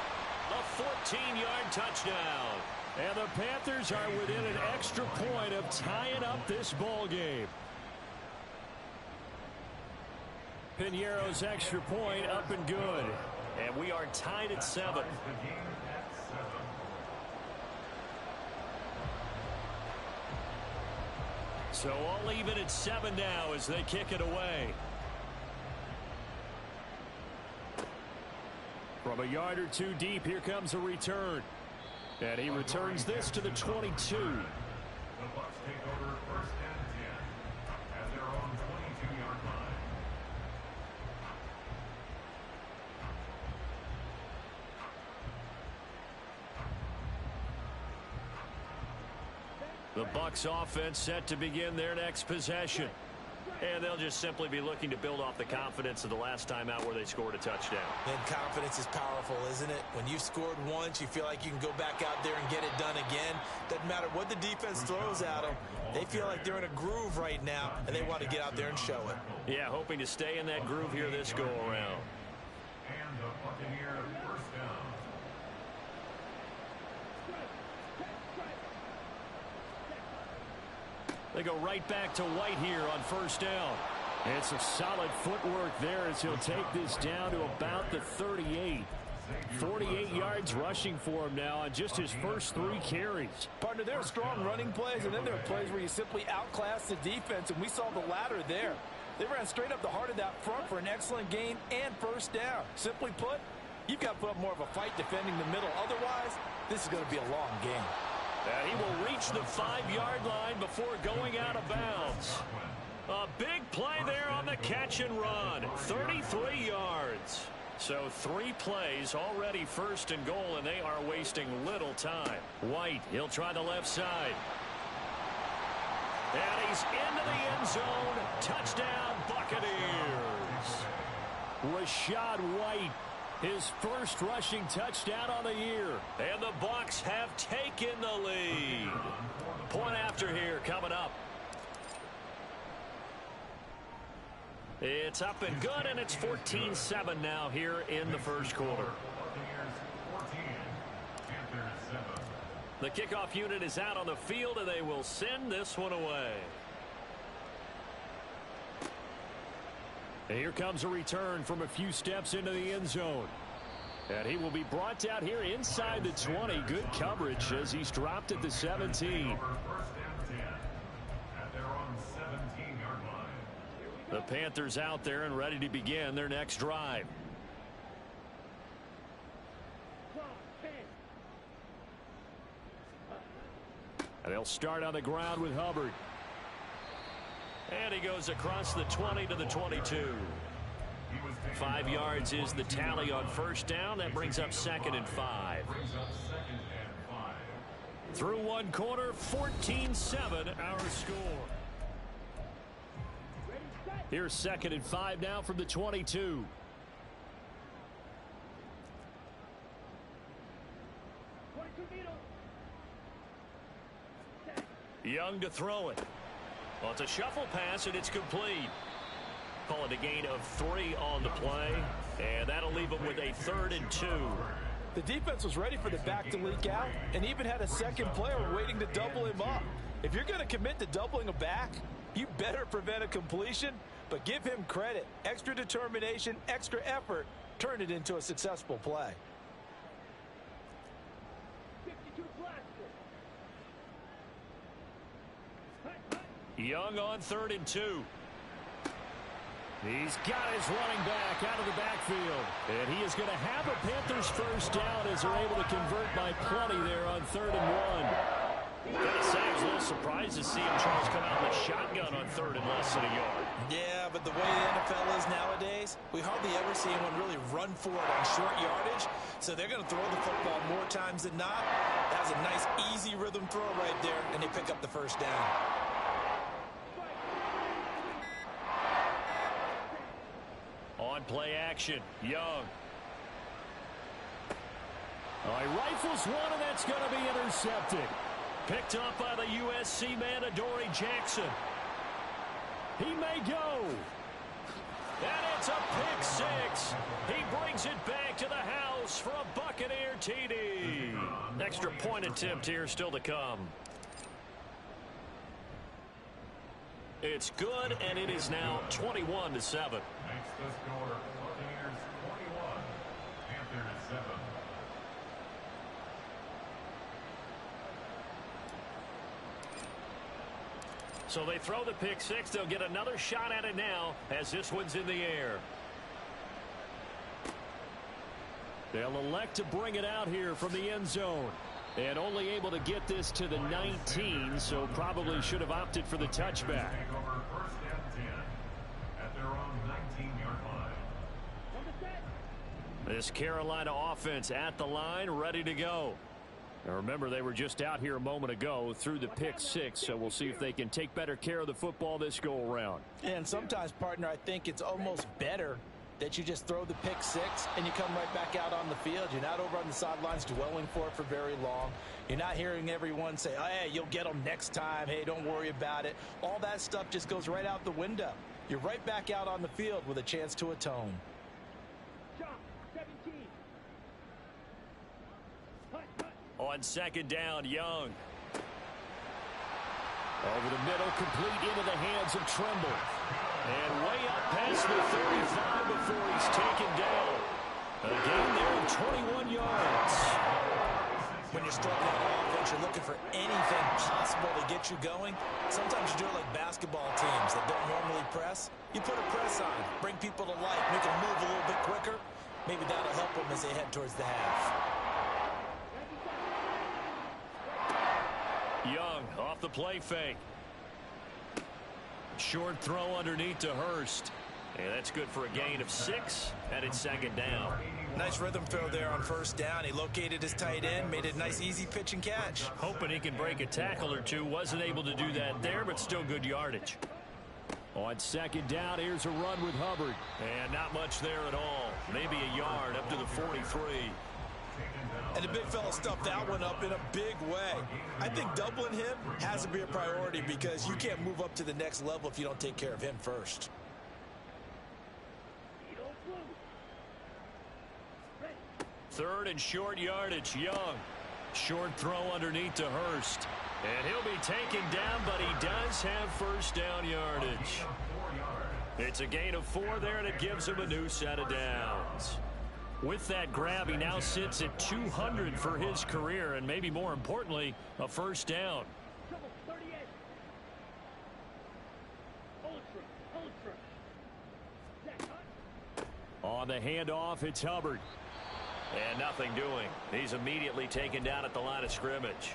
A 14-yard touchdown. And the Panthers are within an extra point of tying up this ball game. Piñeiro's extra point up and good. And we are tied at 7. So all even at 7 now as they kick it away. From a yard or 2 deep, here comes a return. And he returns this to the 22. The Bucs take over 1st and 10 at their own 22-yard line. The Bucs offense set to begin their next possession. And they'll just simply be looking to build off the confidence of the last time out where they scored a touchdown. And confidence is powerful, isn't it? When you've scored once, you feel like you can go back out there and get it done again. Doesn't matter what the defense throws at them. They feel like they're in a groove right now, and they want to get out there and show it. Yeah, hoping to stay in that groove here this go-around. And the Buccaneer 1st down. They go right back to White here on 1st down. It's a solid footwork there as he'll take this down to about the 38. 48 yards rushing for him now on just his first 3 carries. Partner, there are strong running plays, and then there are plays where you simply outclass the defense, and we saw the latter there. They ran straight up the heart of that front for an excellent gain and 1st down. Simply put, you've got to put up more of a fight defending the middle. Otherwise, this is going to be a long game. And he will reach the 5-yard line before going out of bounds. A big play there on the catch and run. 33 yards. So 3 plays already 1st and goal, and they are wasting little time. White, he'll try the left side. And he's into the end zone. Touchdown, Buccaneers. Rashad White, his first rushing touchdown on the year. And the Bucs have taken the lead. Point after here coming up. It's up and good, and it's 14-7 now here in the first quarter. Buccaneers 14, Panthers 7. The kickoff unit is out on the field, and they will send this one away. And here comes a return from a few steps into the end zone. And he will be brought down here inside the 20. Good coverage as he's dropped at the 17. Over 1st and 10 at their own 17-yard line. The Panthers out there and ready to begin their next drive. And they'll start on the ground with Hubbard. And he goes across the 20 to the 22. 5 yards is the tally on 1st down. That brings up 2nd and 5. Through 1 quarter, 14-7 our score. Here's 2nd and 5 now from the 22. Young to throw it. Well, it's a shuffle pass, and it's complete. Call it a gain of 3 on the play, and that'll leave them with a 3rd and 2. The defense was ready for the back to leak out and even had a second player waiting to double him up. If you're going to commit to doubling a back, you better prevent a completion, but give him credit. Extra determination, extra effort, turned it into a successful play. Young on 3rd and 2. He's got his running back out of the backfield. And he is going to have a Panthers 1st down as they're able to convert by plenty there on 3rd and 1. Gotta say, I was a little surprised to see him, Charles, come out in the shotgun on 3rd and less than a yard. Yeah, but the way the NFL is nowadays, we hardly ever see anyone really run for it on short yardage. So they're going to throw the football more times than not. That was a nice, easy rhythm throw right there, and they pick up the 1st down. On play action, Young. He rifles one, and that's going to be intercepted. Picked up by the USC man, Adoree Jackson. He may go. And it's a pick 6. He brings it back to the house for a Buccaneer TD. Extra point attempt here still to come. It's good, and it is now 21-7. Makes the score Buccaneers 21, Panthers 7. So they throw the pick 6. They'll get another shot at it now as this one's in the air. They'll elect to bring it out here from the end zone. And only able to get this to the 19, so probably should have opted for the touchback. First and 10 at their own 19-yard line. This Carolina offense at the line, ready to go. Now remember, they were just out here a moment ago through the pick 6, so we'll see if they can take better care of the football this go-around. And sometimes, partner, I think it's almost better that you just throw the pick 6 and you come right back out on the field. You're not over on the sidelines dwelling for it for very long. You're not hearing everyone say, oh, hey, you'll get them next time. Hey, don't worry about it. All that stuff just goes right out the window. You're right back out on the field with a chance to atone. On second down, Young. Over the middle, complete into the hands of Tremble. And way up past the 35 before he's taken down. A gain there of 21 yards. When you're starting out offense, you're looking for anything possible to get you going. Sometimes you do it like basketball teams that don't normally press. You put a press on, bring people to life, make them move a little bit quicker. Maybe that'll help them as they head towards the half. Young off the play fake. Short throw underneath to Hurst. And that's good for a gain of 6, and it's second down. Nice rhythm throw there on first down. He located his tight end, made it a nice easy pitch and catch. Hoping he can break a tackle or two. Wasn't able to do that there, but still good yardage. On second down, here's a run with Hubbard. And not much there at all. Maybe a yard up to the 43. And the big fella stuffed that one up in a big way. I think doubling him has to be a priority because you can't move up to the next level if you don't take care of him first. Third and short yardage, Young. Short throw underneath to Hurst. And he'll be taken down, but he does have first down yardage. It's a gain of 4 there, and it gives him a new set of downs. With that grab, he now sits at 200 for his career, and maybe more importantly, a first down. On the handoff, it's Hubbard. And nothing doing. He's immediately taken down at the line of scrimmage.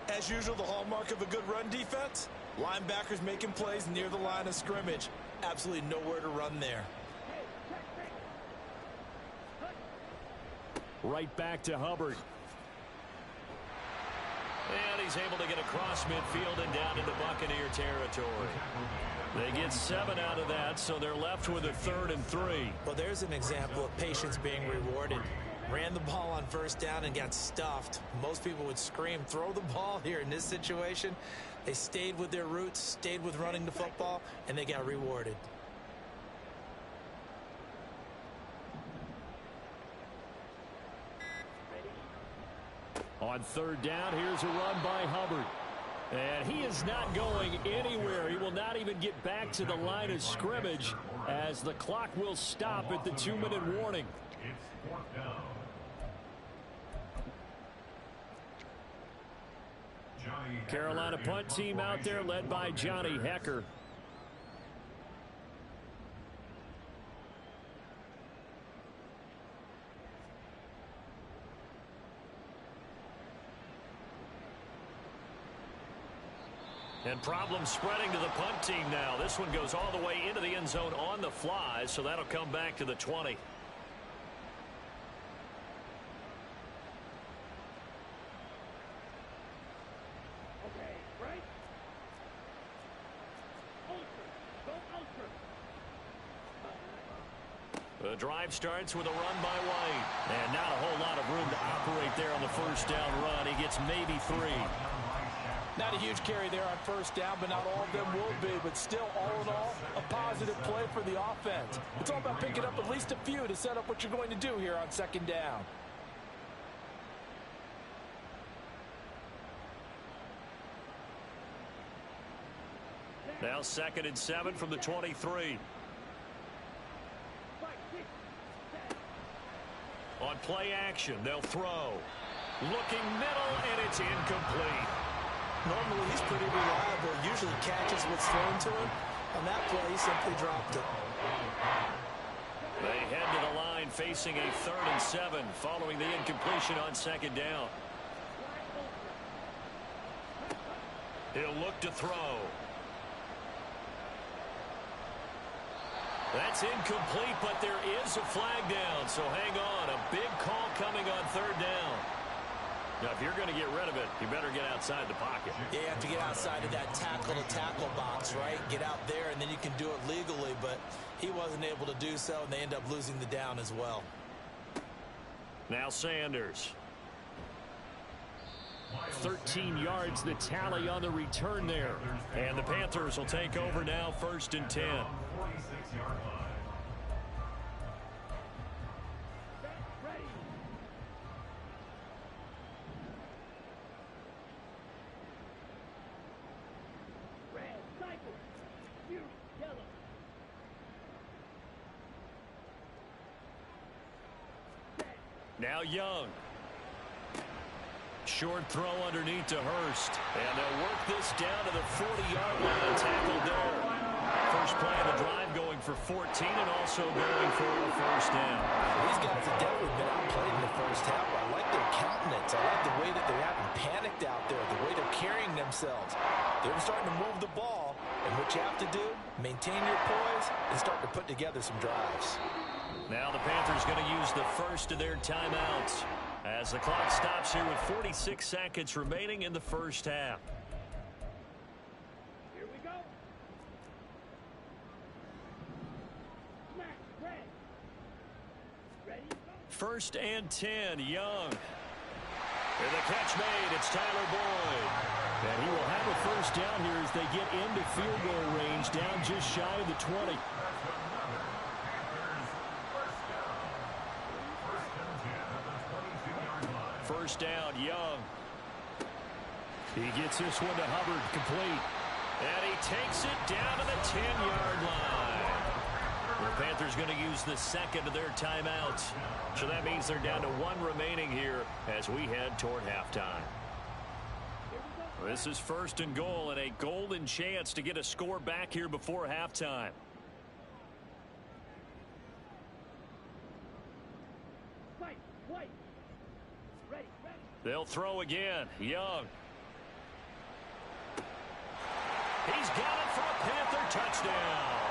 As usual, the hallmark of a good run defense, linebackers making plays near the line of scrimmage. Absolutely nowhere to run there. Right back to Hubbard. And he's able to get across midfield and down into Buccaneer territory. They get 7 out of that, so they're left with a 3rd and 3. Well, there's an example of patience being rewarded. Ran the ball on first down and got stuffed. Most people would scream, throw the ball here. In this situation, they stayed with their roots, stayed with running the football, and they got rewarded. On third down, here's a run by Hubbard. And he is not going anywhere. He will not even get back to the line of scrimmage as the clock will stop at the 2-minute warning. It's 4th down. Carolina punt team out there led by Johnny Hecker. And problems spreading to the punt team now. This one goes all the way into the end zone on the fly, so that'll come back to the 20. The drive starts with a run by White. And not a whole lot of room to operate there on the first down run. He gets maybe 3. Not a huge carry there on first down, but not all of them will be. But still, all in all, a positive play for the offense. It's all about picking up at least a few to set up what you're going to do here on second down. Now 2nd and 7 from the 23. On play action, they'll throw. Looking middle, and it's incomplete. Normally, he's pretty reliable. Usually catches what's thrown to him. On that play, he simply dropped it. They head to the line facing a 3rd and 7 following the incompletion on second down. He'll look to throw. That's incomplete, but there is a flag down, so hang on. A big call coming on third down. Now, if you're going to get rid of it, you better get outside the pocket. Yeah, you have to get outside of that tackle-to-tackle box, right? Get out there, and then you can do it legally, but he wasn't able to do so, and they end up losing the down as well. Now Sanders. 13 yards, the tally on the return there. And the Panthers will take over now, 1st and 10. 46-yard line. Now Young. Short throw underneath to Hurst. And they'll work this down to the 40-yard line. Tackled there. First play of the drive going for 14 and also going for a first down. These guys have definitely been outplayed in the first half. I like their countenance. I like the way that they haven't panicked out there, the way they're carrying themselves. They're starting to move the ball. And what you have to do, maintain your poise and start to put together some drives. Now the Panthers going to use the first of their timeouts as the clock stops here with 46 seconds remaining in the first half. Here we go. Smack, red. Ready? Go. 1st and 10, Young. And the catch made, it's Tyler Boyd. And he will have a first down here as they get into field goal range, down just shy of the 20. First down, Young. He gets this one to Hubbard, complete. And he takes it down to the 10-yard line. The Panthers going to use the second of their timeouts. So that means they're down to 1 remaining here as we head toward halftime. This is 1st and goal and a golden chance to get a score back here before halftime. Fight, white. Ready, ready. They'll throw again. Young. He's got it for a Panther touchdown.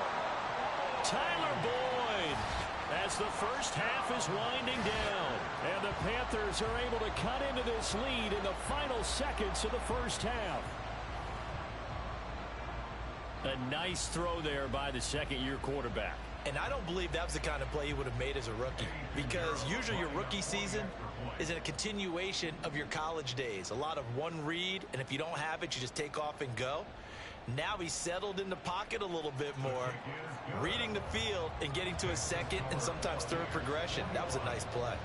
Tyler Boyd as the first half is winding down. And the Panthers are able to cut into this lead in the final seconds of the first half. A nice throw there by the second-year quarterback. And I don't believe that was the kind of play he would have made as a rookie, because usually your rookie season is a continuation of your college days. A lot of one read, and if you don't have it, you just take off and go. Now he's settled in the pocket a little bit more, reading the field and getting to a second and sometimes third progression. That was a nice play.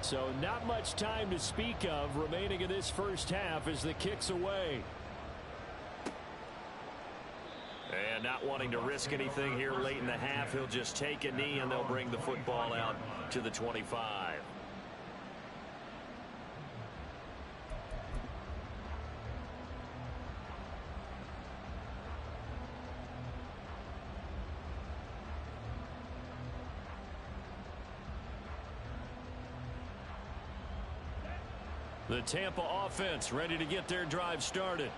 So not much time to speak of remaining in this first half as the kick's away. And not wanting to risk anything here late in the half, he'll just take a knee and they'll bring the football out to the 25. The Tampa offense ready to get their drive started.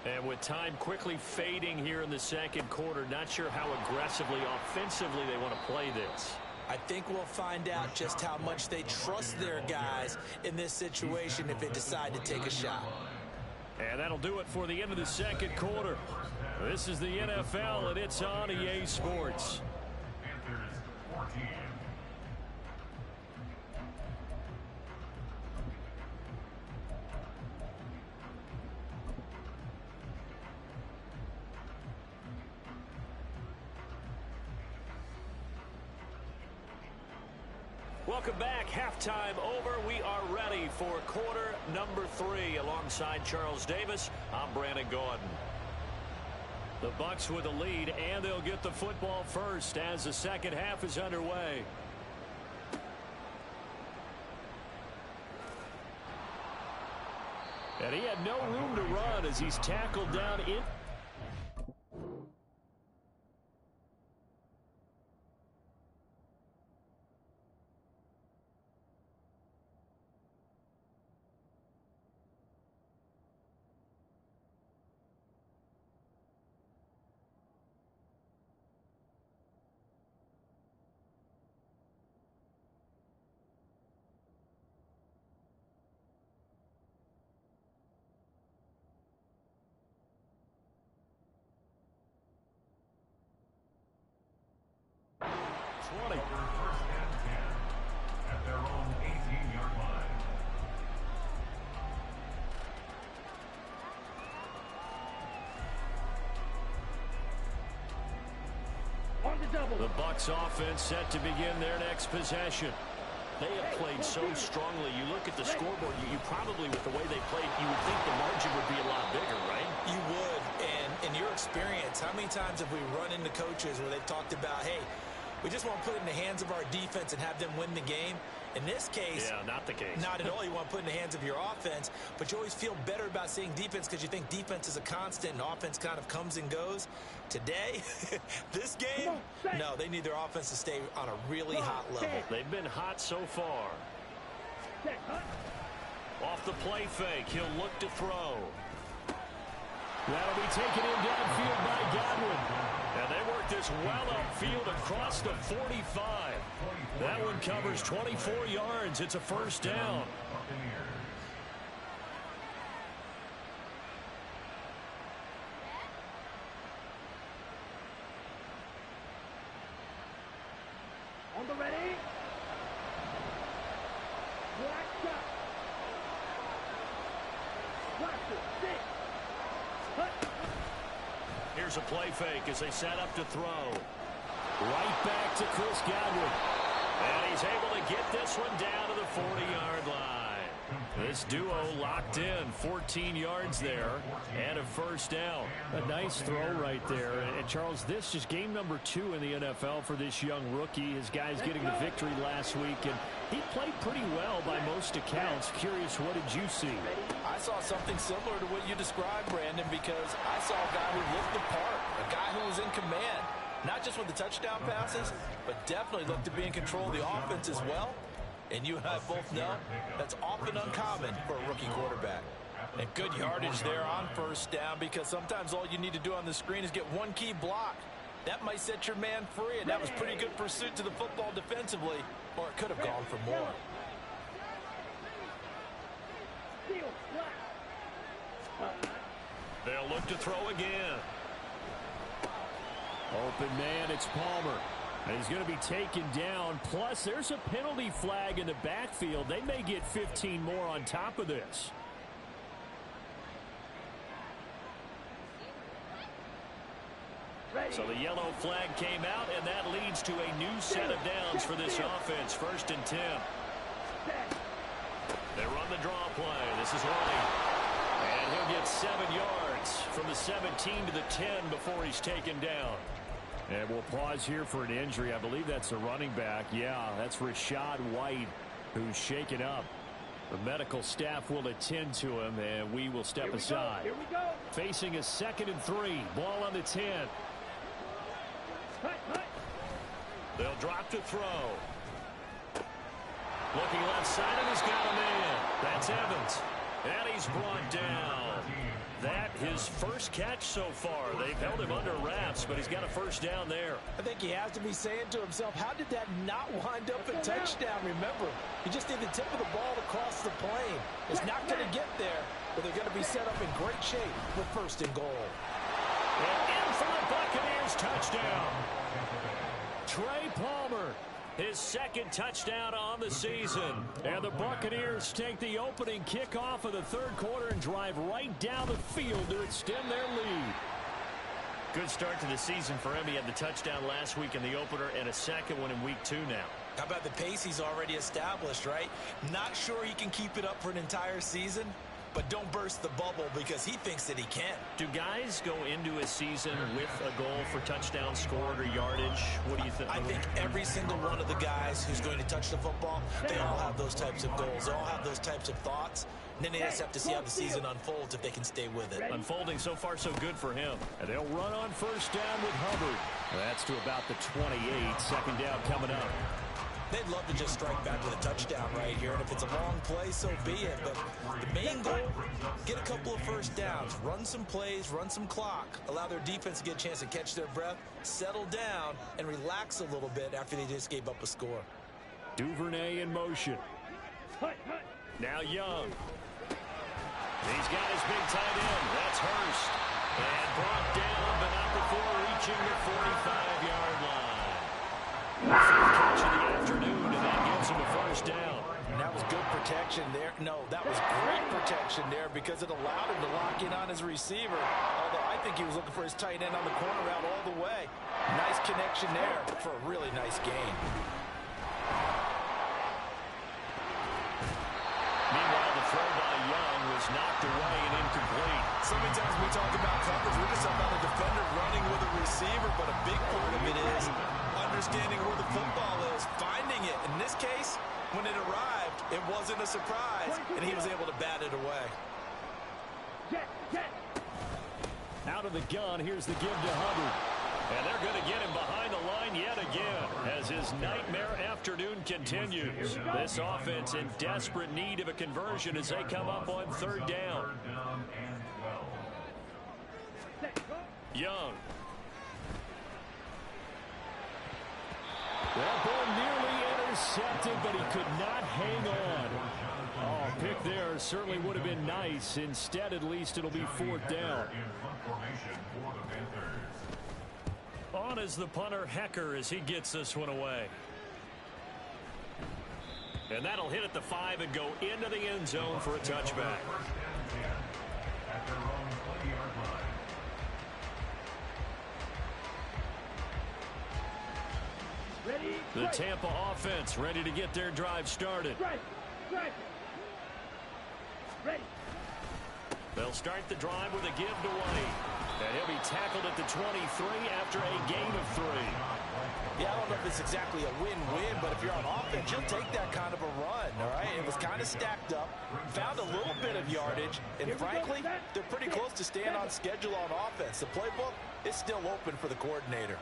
And with time quickly fading here in the second quarter, not sure how aggressively, offensively they want to play this. I think we'll find out just how much they trust their guys in this situation if they decide to take a shot. And that'll do it for the end of the second quarter. This is the NFL, and it's on EA Sports. Panthers 14. Welcome back. Halftime over. We are ready for quarter number 3. Alongside Charles Davis, I'm Brandon Gordon. The Bucs with the lead, and they'll get the football first as the second half is underway. And he had no room to run as he's tackled down in. 20. First and 10 at their own 18-yard line. On the double. The Bucs offense set to begin their next possession. They have played so strongly. You look at the scoreboard, you probably, with the way they played, you would think the margin would be a lot bigger, right? You would. And in your experience, how many times have we run into coaches where they've talked about, hey, we just want to put it in the hands of our defense and have them win the game? In this case, yeah, not the case. Not at all. You want to put it in the hands of your offense, but you always feel better about seeing defense because you think defense is a constant and offense kind of comes and goes. Today, this game, no, they need their offense to stay on a really hot level. They've been hot so far. Off the play fake, he'll look to throw. That'll be taken in downfield by Godwin. And they work this well upfield across the 45. That one covers 24 yards. It's a first down. On the ready. Black shot. Blaster, six. Here's a play fake as they set up to throw. Right back to Chris Godwin. And he's able to get this one down to the 40-yard line. This duo locked in, 14 yards there, and a first down. A nice throw right there. And Charles, this is game number 2 in the NFL for this young rookie. His guys getting the victory last week, and he played pretty well by most accounts. Curious, what did you see? I saw something similar to what you described, Brandon, because I saw a guy who looked the part, a guy who was in command. Not just with the touchdown passes, but definitely looked to be in control of the offense as well. And you and I both know that's often uncommon for a rookie quarterback. And good yardage there on first down, because sometimes all you need to do on the screen is get one key block. That might set your man free, and that was pretty good pursuit to the football defensively, or it could have gone for more. They'll look to throw again. Open man, it's Palmer. And he's going to be taken down. Plus, there's a penalty flag in the backfield. They may get 15 more on top of this. So the yellow flag came out, and that leads to a new set of downs for this offense. First and 10. They run the draw play. This is Ronnie. And he'll get 7 yards from the 17 to the 10 before he's taken down. And we'll pause here for an injury. I believe that's the running back. Yeah, that's Rashad White, who's shaken up. The medical staff will attend to him, and we will step aside. Here we go. Facing a 2nd and 3. Ball on the 10. They'll drop to throw. Looking left side, and he's got a man. That's Evans. And he's brought down. That his first catch so far. They've held him under wraps, but he's got a first down there. I think he has to be saying to himself, how did that not wind up a touchdown? Remember, he just did the tip of the ball to cross the plane. It's not going to get there, but they're going to be set up in great shape with first and goal. And in for the Buccaneers touchdown. Trey Palmer, his 2nd touchdown on the season. And the Buccaneers take the opening kickoff of the 3rd quarter and drive right down the field to extend their lead. Good start to the season for him. He had the touchdown last week in the opener and a 2nd one in week 2 now. How about the pace he's already established, right? Not sure he can keep it up for an entire season, but don't burst the bubble because he thinks that he can. Do guys go into a season with a goal for touchdowns scored or yardage? What do you think? I think every single one of the guys who's going to touch the football, they all have those types of goals. They all have those types of thoughts. And then they just have to see how the season unfolds if they can stay with it. Unfolding so far so good for him. And they'll run on first down with Hubbard. That's to about the 28. 2nd down coming up. They'd love to just strike back with a touchdown right here, and if it's a long play, so be it. But the main goal, get a couple of first downs, run some plays, run some clock, allow their defense to get a chance to catch their breath, settle down, and relax a little bit after they just gave up a score. Duvernay in motion. Now Young. He's got his big tight end. That's Hurst. And brought down, but not before reaching the 45-yard line. protection there. No, that was great protection there because it allowed him to lock in on his receiver. Although I think he was looking for his tight end on the corner route all the way. Nice connection there for a really nice gain. Meanwhile, the throw by Young was knocked away and incomplete. So many times we talk about coverage, we're just talking about the defender running with a receiver, but a big part of it is understanding where the football is, finding it. In this case, when it arrived, it wasn't a surprise, and he was able to bat it away. Out of the gun, here's the give to Hubbard. And they're going to get him behind the line yet again as his nightmare afternoon continues. This offense in desperate need of a conversion as they come up on third down. Young. That ball nearly intercepted, but he could not hang on. Oh, pick there certainly would have been nice. Instead, at least it'll be fourth down. On is the punter, Hecker, as he gets this one away. And that'll hit at the 5 and go into the end zone for a touchback. The Tampa offense ready to get their drive started. They'll start the drive with a give to White. And he'll be tackled at the 23 after a gain of 3. Yeah, I don't know if it's exactly a win-win, but if you're on offense, you'll take that kind of a run, all right? It was kind of stacked up, found a little bit of yardage, and frankly, they're pretty close to staying on schedule on offense. The playbook is still open for the coordinator.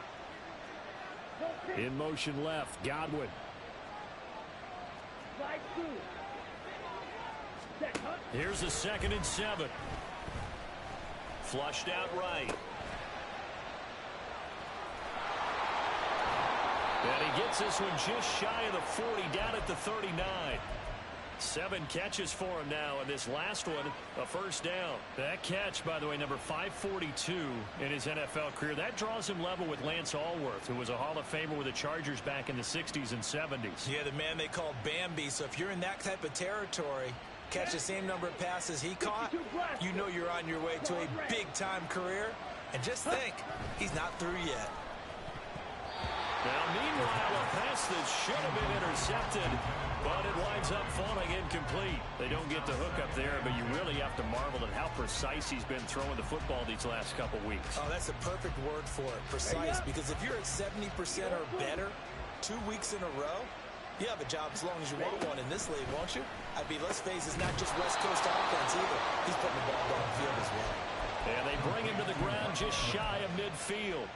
In motion left, Godwin. Here's a 2nd and 7. Flushed out right. And he gets this one just shy of the 40, down at the 39. 7 catches for him now, and this last one, a first down. That catch, by the way, number 542 in his NFL career. That draws him level with Lance Allworth, who was a Hall of Famer with the Chargers back in the 60s and 70s. Yeah, the man they called Bambi. So if you're in that type of territory, catch the same number of passes he caught, you know you're on your way to a big-time career. And just think, he's not through yet. Now, meanwhile, a pass that should have been intercepted, but it winds up falling incomplete. They don't get the hook up there, but you really have to marvel at how precise he's been throwing the football these last couple weeks. Oh, that's a perfect word for it, precise, because if you're at 70% or better 2 weeks in a row, you have a job as long as you want one in this league, won't you? I mean, let's face it, it's not just West Coast offense either. He's putting the ball downfield as well. And they bring him to the ground just shy of midfield.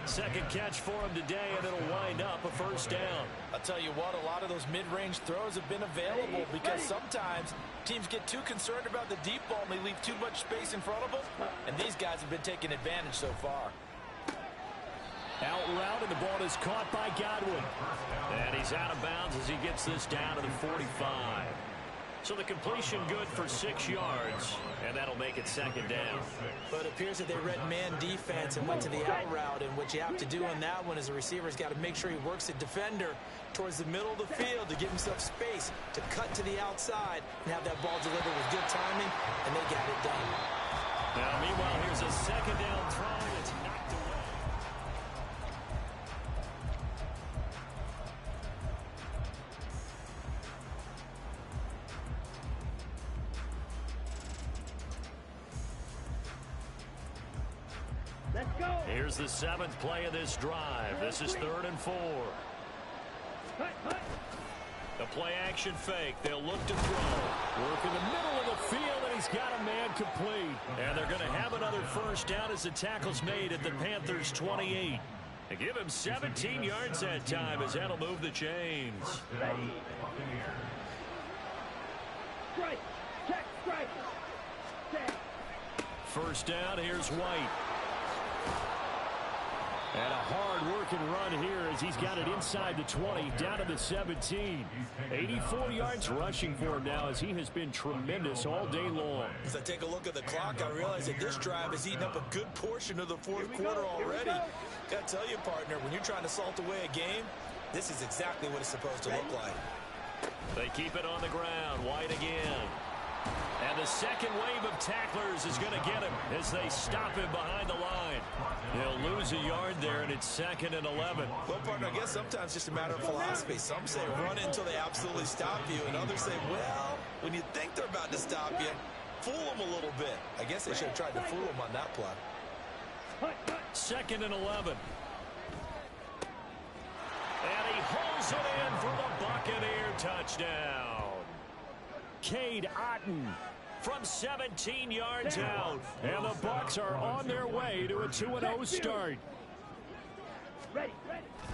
2nd catch for him today, and it'll wind up a first down. I'll tell you what, a lot of those mid-range throws have been available because sometimes teams get too concerned about the deep ball and they leave too much space in front of them, and these guys have been taking advantage so far. Out route, and the ball is caught by Godwin. And he's out of bounds as he gets this down to the 45. So the completion good for 6 yards, and that'll make it 2nd down. But it appears that they read man defense and went to the out route, and what you have to do on that one is the receiver's got to make sure he works the defender towards the middle of the field to give himself space to cut to the outside and have that ball delivered with good timing, and they got it done. Now, meanwhile, here's a 2nd down throw. It's knocked away. Here's the 7th play of this drive. This is 3rd and 4. The play action fake. They'll look to throw. Work in the middle of the field, and he's got a man complete. And they're going to have another first down as the tackle's made at the Panthers' 28. They give him 17 yards that time as that'll move the chains. First down, here's White. And a hard-working run here as he's got it inside the 20, down to the 17. 84 yards rushing for him now as he has been tremendous all day long. As I take a look at the clock, I realize that this drive has eaten up a good portion of the 4th quarter already. Got to tell you, partner, when you're trying to salt away a game, this is exactly what it's supposed to look like. They keep it on the ground. White again. And the second wave of tacklers is going to get him as they stop him behind the line. They'll lose a yard there, and it's 2nd and 11. Well, partner, I guess sometimes it's just a matter of philosophy. Some say run until they absolutely stop you, and others say, well, when you think they're about to stop you, fool them a little bit. I guess they should have tried to fool them on that play. 2nd and 11. And he holds it in for the Buccaneer touchdown. Cade Otton from 17 yards out. And the Bucs are on their way to a 2-0 start.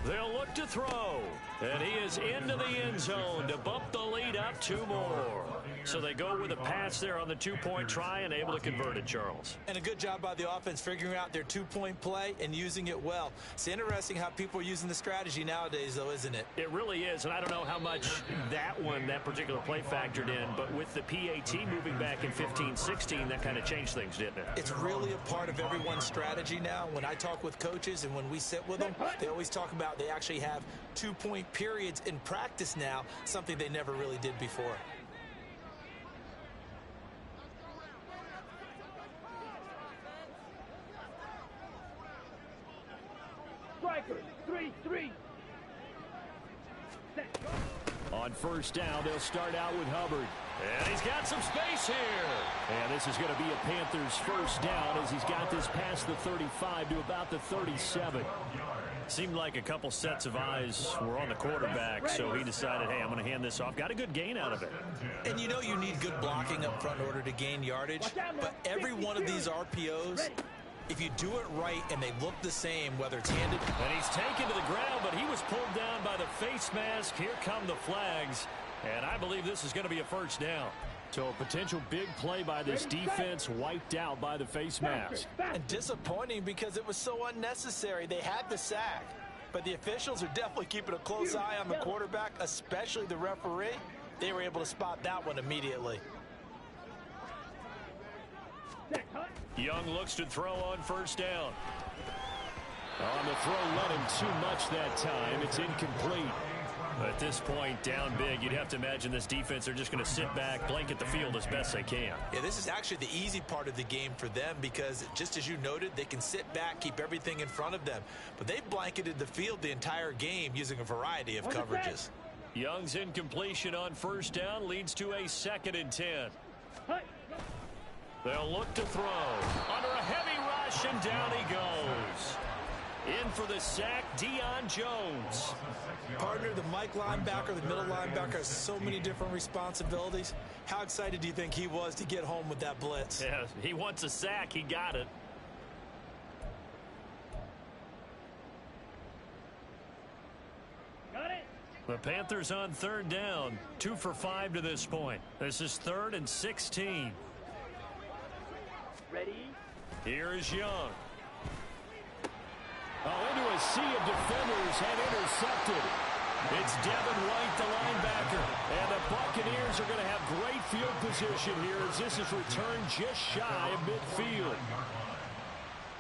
They'll look to throw. And he is into the end zone to bump the lead up 2 more. So they go with a pass there on the 2-point try and able to convert it, Charles. And a good job by the offense figuring out their 2-point play and using it well. It's interesting how people are using the strategy nowadays, though, isn't it? It really is, and I don't know how much that particular play factored in, but with the PAT moving back in 15-16, that kind of changed things, didn't it? It's really a part of everyone's strategy now. When I talk with coaches and when we sit with them, they always talk about they actually have 2-point periods in practice now, something they never really did before. Strikers, 3-3. On first down, they'll start out with Hubbard. And he's got some space here. And this is going to be a Panthers first down as he's got this past the 35 to about the 37. Seemed like a couple sets of eyes were on the quarterback, so he decided, hey, I'm going to hand this off. Got a good gain out of it. And you know you need good blocking up front in order to gain yardage, but every one of these RPOs, if you do it right and they look the same, whether it's handed. And he's taken to the ground, but he was pulled down by the face mask. Here come the flags, and I believe this is going to be a first down. So a potential big play by this defense wiped out by the face mask. And disappointing because it was so unnecessary. They had the sack, but the officials are definitely keeping a close eye on the quarterback, especially the referee. They were able to spot that one immediately. Young looks to throw on first down. On the throw, let him too much that time. It's incomplete. At this point, down big, you'd have to imagine this defense are just going to sit back, blanket the field as best they can. Yeah, this is actually the easy part of the game for them because, just as you noted, they can sit back, keep everything in front of them. But they've blanketed the field the entire game using a variety of coverages. Young's incompletion on first down leads to a 2nd and 10. They'll look to throw. Under a heavy rush, and down he goes. In for the sack, Deion Jones. Partner, the Mike linebacker, the middle linebacker has so many different responsibilities. How excited do you think he was to get home with that blitz? Yeah, he wants a sack. He got it. Got it. The Panthers on third down. 2 for 5 to this point. This is 3rd and 16. Ready. Here is Young. Into a sea of defenders and intercepted. It's Devin White, the linebacker. And the Buccaneers are going to have great field position here as this is returned just shy of midfield.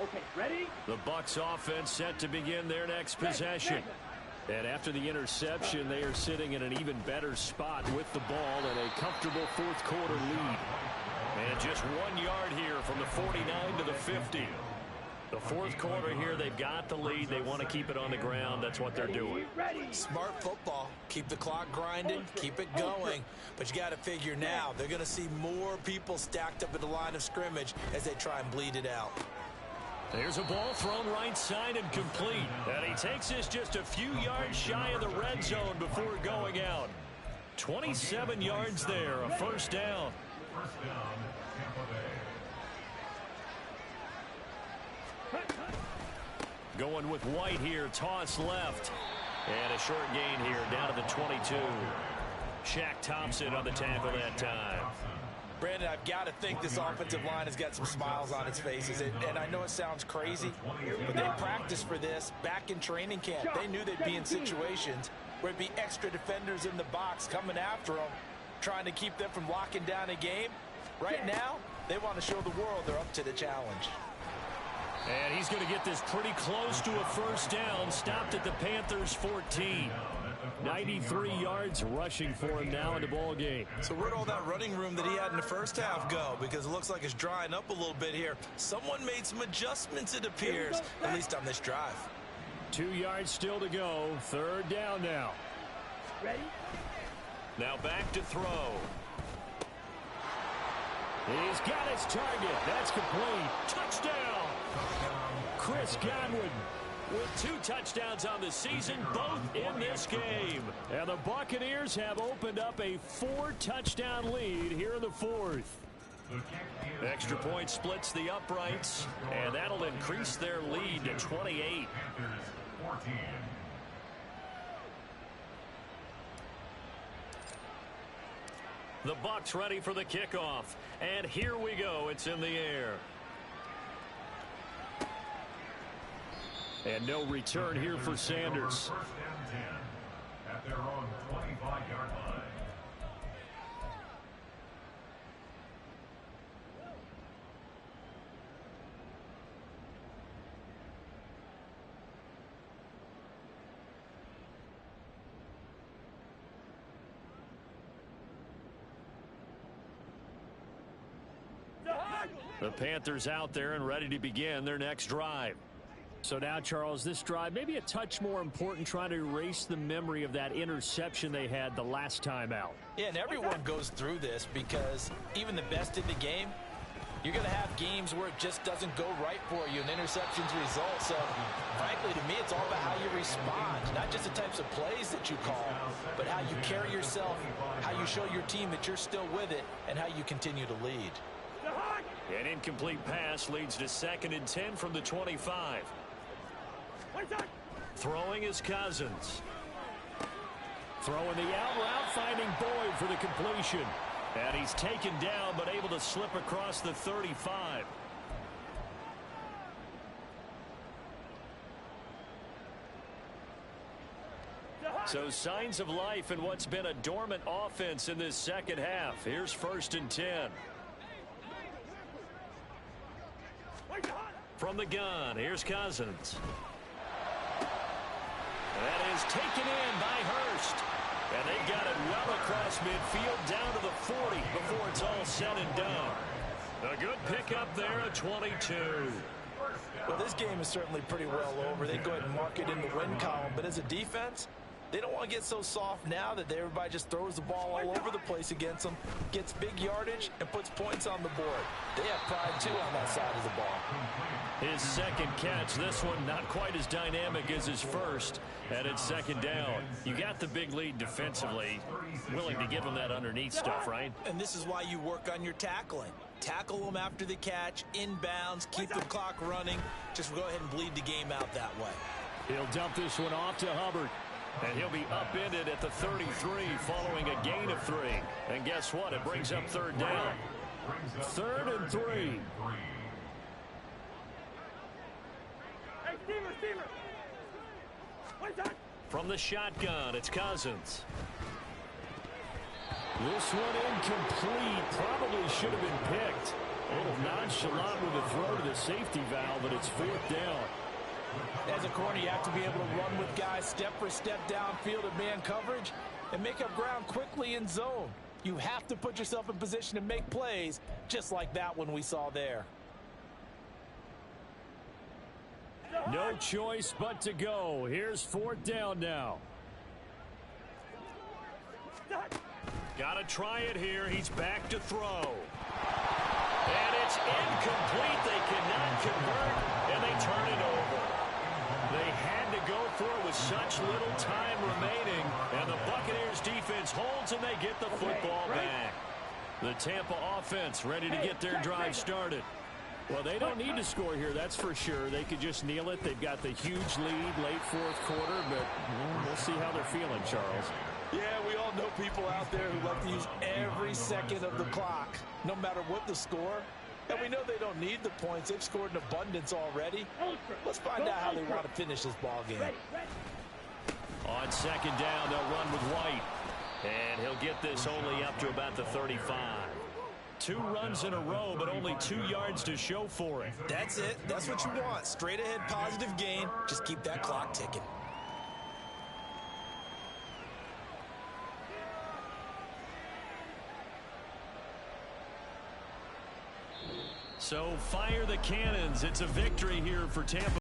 Okay, ready. The Bucs offense set to begin their next possession. And after the interception, they are sitting in an even better spot with the ball and a comfortable fourth quarter lead. And just 1 yard here from the 49 to the 50. The fourth quarter here, they've got the lead. They want to keep it on the ground. That's what they're doing. Smart football. Keep the clock grinding. Keep it going. But you got to figure now, they're going to see more people stacked up at the line of scrimmage as they try and bleed it out. There's a ball thrown right side and complete. And he takes this just a few yards shy of the red zone before going out. 27 yards there, a first down. First down, Tampa Bay. Going with White here, toss left. And a short gain here, down to the 22. Shaq Thompson on the tackle that time. Brandon, I've got to think this offensive line has got some smiles on its faces. And I know it sounds crazy, but they practiced for this back in training camp. They knew they'd be in situations where it'd be extra defenders in the box coming after them, trying to keep them from locking down a game. Right now, they want to show the world they're up to the challenge. And he's going to get this pretty close to a first down. Stopped at the Panthers' 14. 93 yards rushing for him now in the ball game. So where'd all that running room that he had in the first half go? Because it looks like it's drying up a little bit here. Someone made some adjustments, it appears, at least on this drive. 2 yards still to go. Third down now. Ready? Now back to throw. He's got his target. That's complete. Touchdown. Chris Godwin with 2 touchdowns on the season, both in this game. And the Buccaneers have opened up a 4-touchdown lead here in the fourth. Extra point splits the uprights, and that'll increase their lead to 28. The Bucs ready for the kickoff. And here we go. It's in the air. And no return here for Sanders. First and 10 at their own 25-yard line. The Panthers out there and ready to begin their next drive. So now, Charles, this drive maybe a touch more important, trying to erase the memory of that interception they had the last time out. Yeah, and everyone goes through this because even the best in the game, you're going to have games where it just doesn't go right for you, and interceptions result. So, frankly, to me, it's all about how you respond, not just the types of plays that you call, but how you carry yourself, how you show your team that you're still with it, and how you continue to lead. An incomplete pass leads to 2nd and 10 from the 25. Throwing is Cousins. Throwing the out route, finding Boyd for the completion. And he's taken down, but able to slip across the 35. So signs of life in what's been a dormant offense in this second half. Here's 1st and 10. From the gun, here's Cousins. That is taken in by Hurst. And they've got it well across midfield down to the 40 before it's all said and done. A good pickup there at 22. Well, this game is certainly pretty well over. They go ahead and mark it in the win column. But as a defense, they don't want to get so soft now that everybody just throws the ball all over the place against them, gets big yardage, and puts points on the board. They have pride, too, on that side of the ball. His second catch, this one not quite as dynamic as his first, and it's 2nd down. You got the big lead defensively, willing to give him that underneath stuff, right? And this is why you work on your tackling. Tackle them after the catch, inbounds, keep the clock running. Just go ahead and bleed the game out that way. He'll dump this one off to Hubbard. And he'll be upended at the 33 following a gain of 3. And guess what? It brings up 3rd down. 3rd and 3. Hey, Steamer! What's that? From the shotgun, it's Cousins. This one incomplete. Probably should have been picked. A little nonchalant with a throw to the safety valve, but it's 4th down. As a corner, you have to be able to run with guys step for step downfield in man coverage and make up ground quickly in zone. You have to put yourself in position to make plays just like that one we saw there. No choice but to go. Here's 4th down now. Got to try it here. He's back to throw. And it's incomplete. They cannot convert, and they turn it over. They had to go for it with such little time remaining, and the Buccaneers defense holds, and they get the football back. The Tampa offense ready to get their drive started. Well, they don't need to score here, that's for sure. They could just kneel it. They've got the huge lead late 4th quarter, but we'll see how they're feeling, Charles. Yeah, we all know people out there who like to use every second of the clock, no matter what the score. And we know they don't need the points. They've scored in abundance already. Let's find out how they want to finish this ball game. On 2nd down, they'll run with White. And he'll get this only up to about the 35. 2 runs in a row, but only 2 yards to show for it. That's it. That's what you want. Straight ahead positive gain. Just keep that clock ticking. So fire the cannons. It's a victory here for Tampa.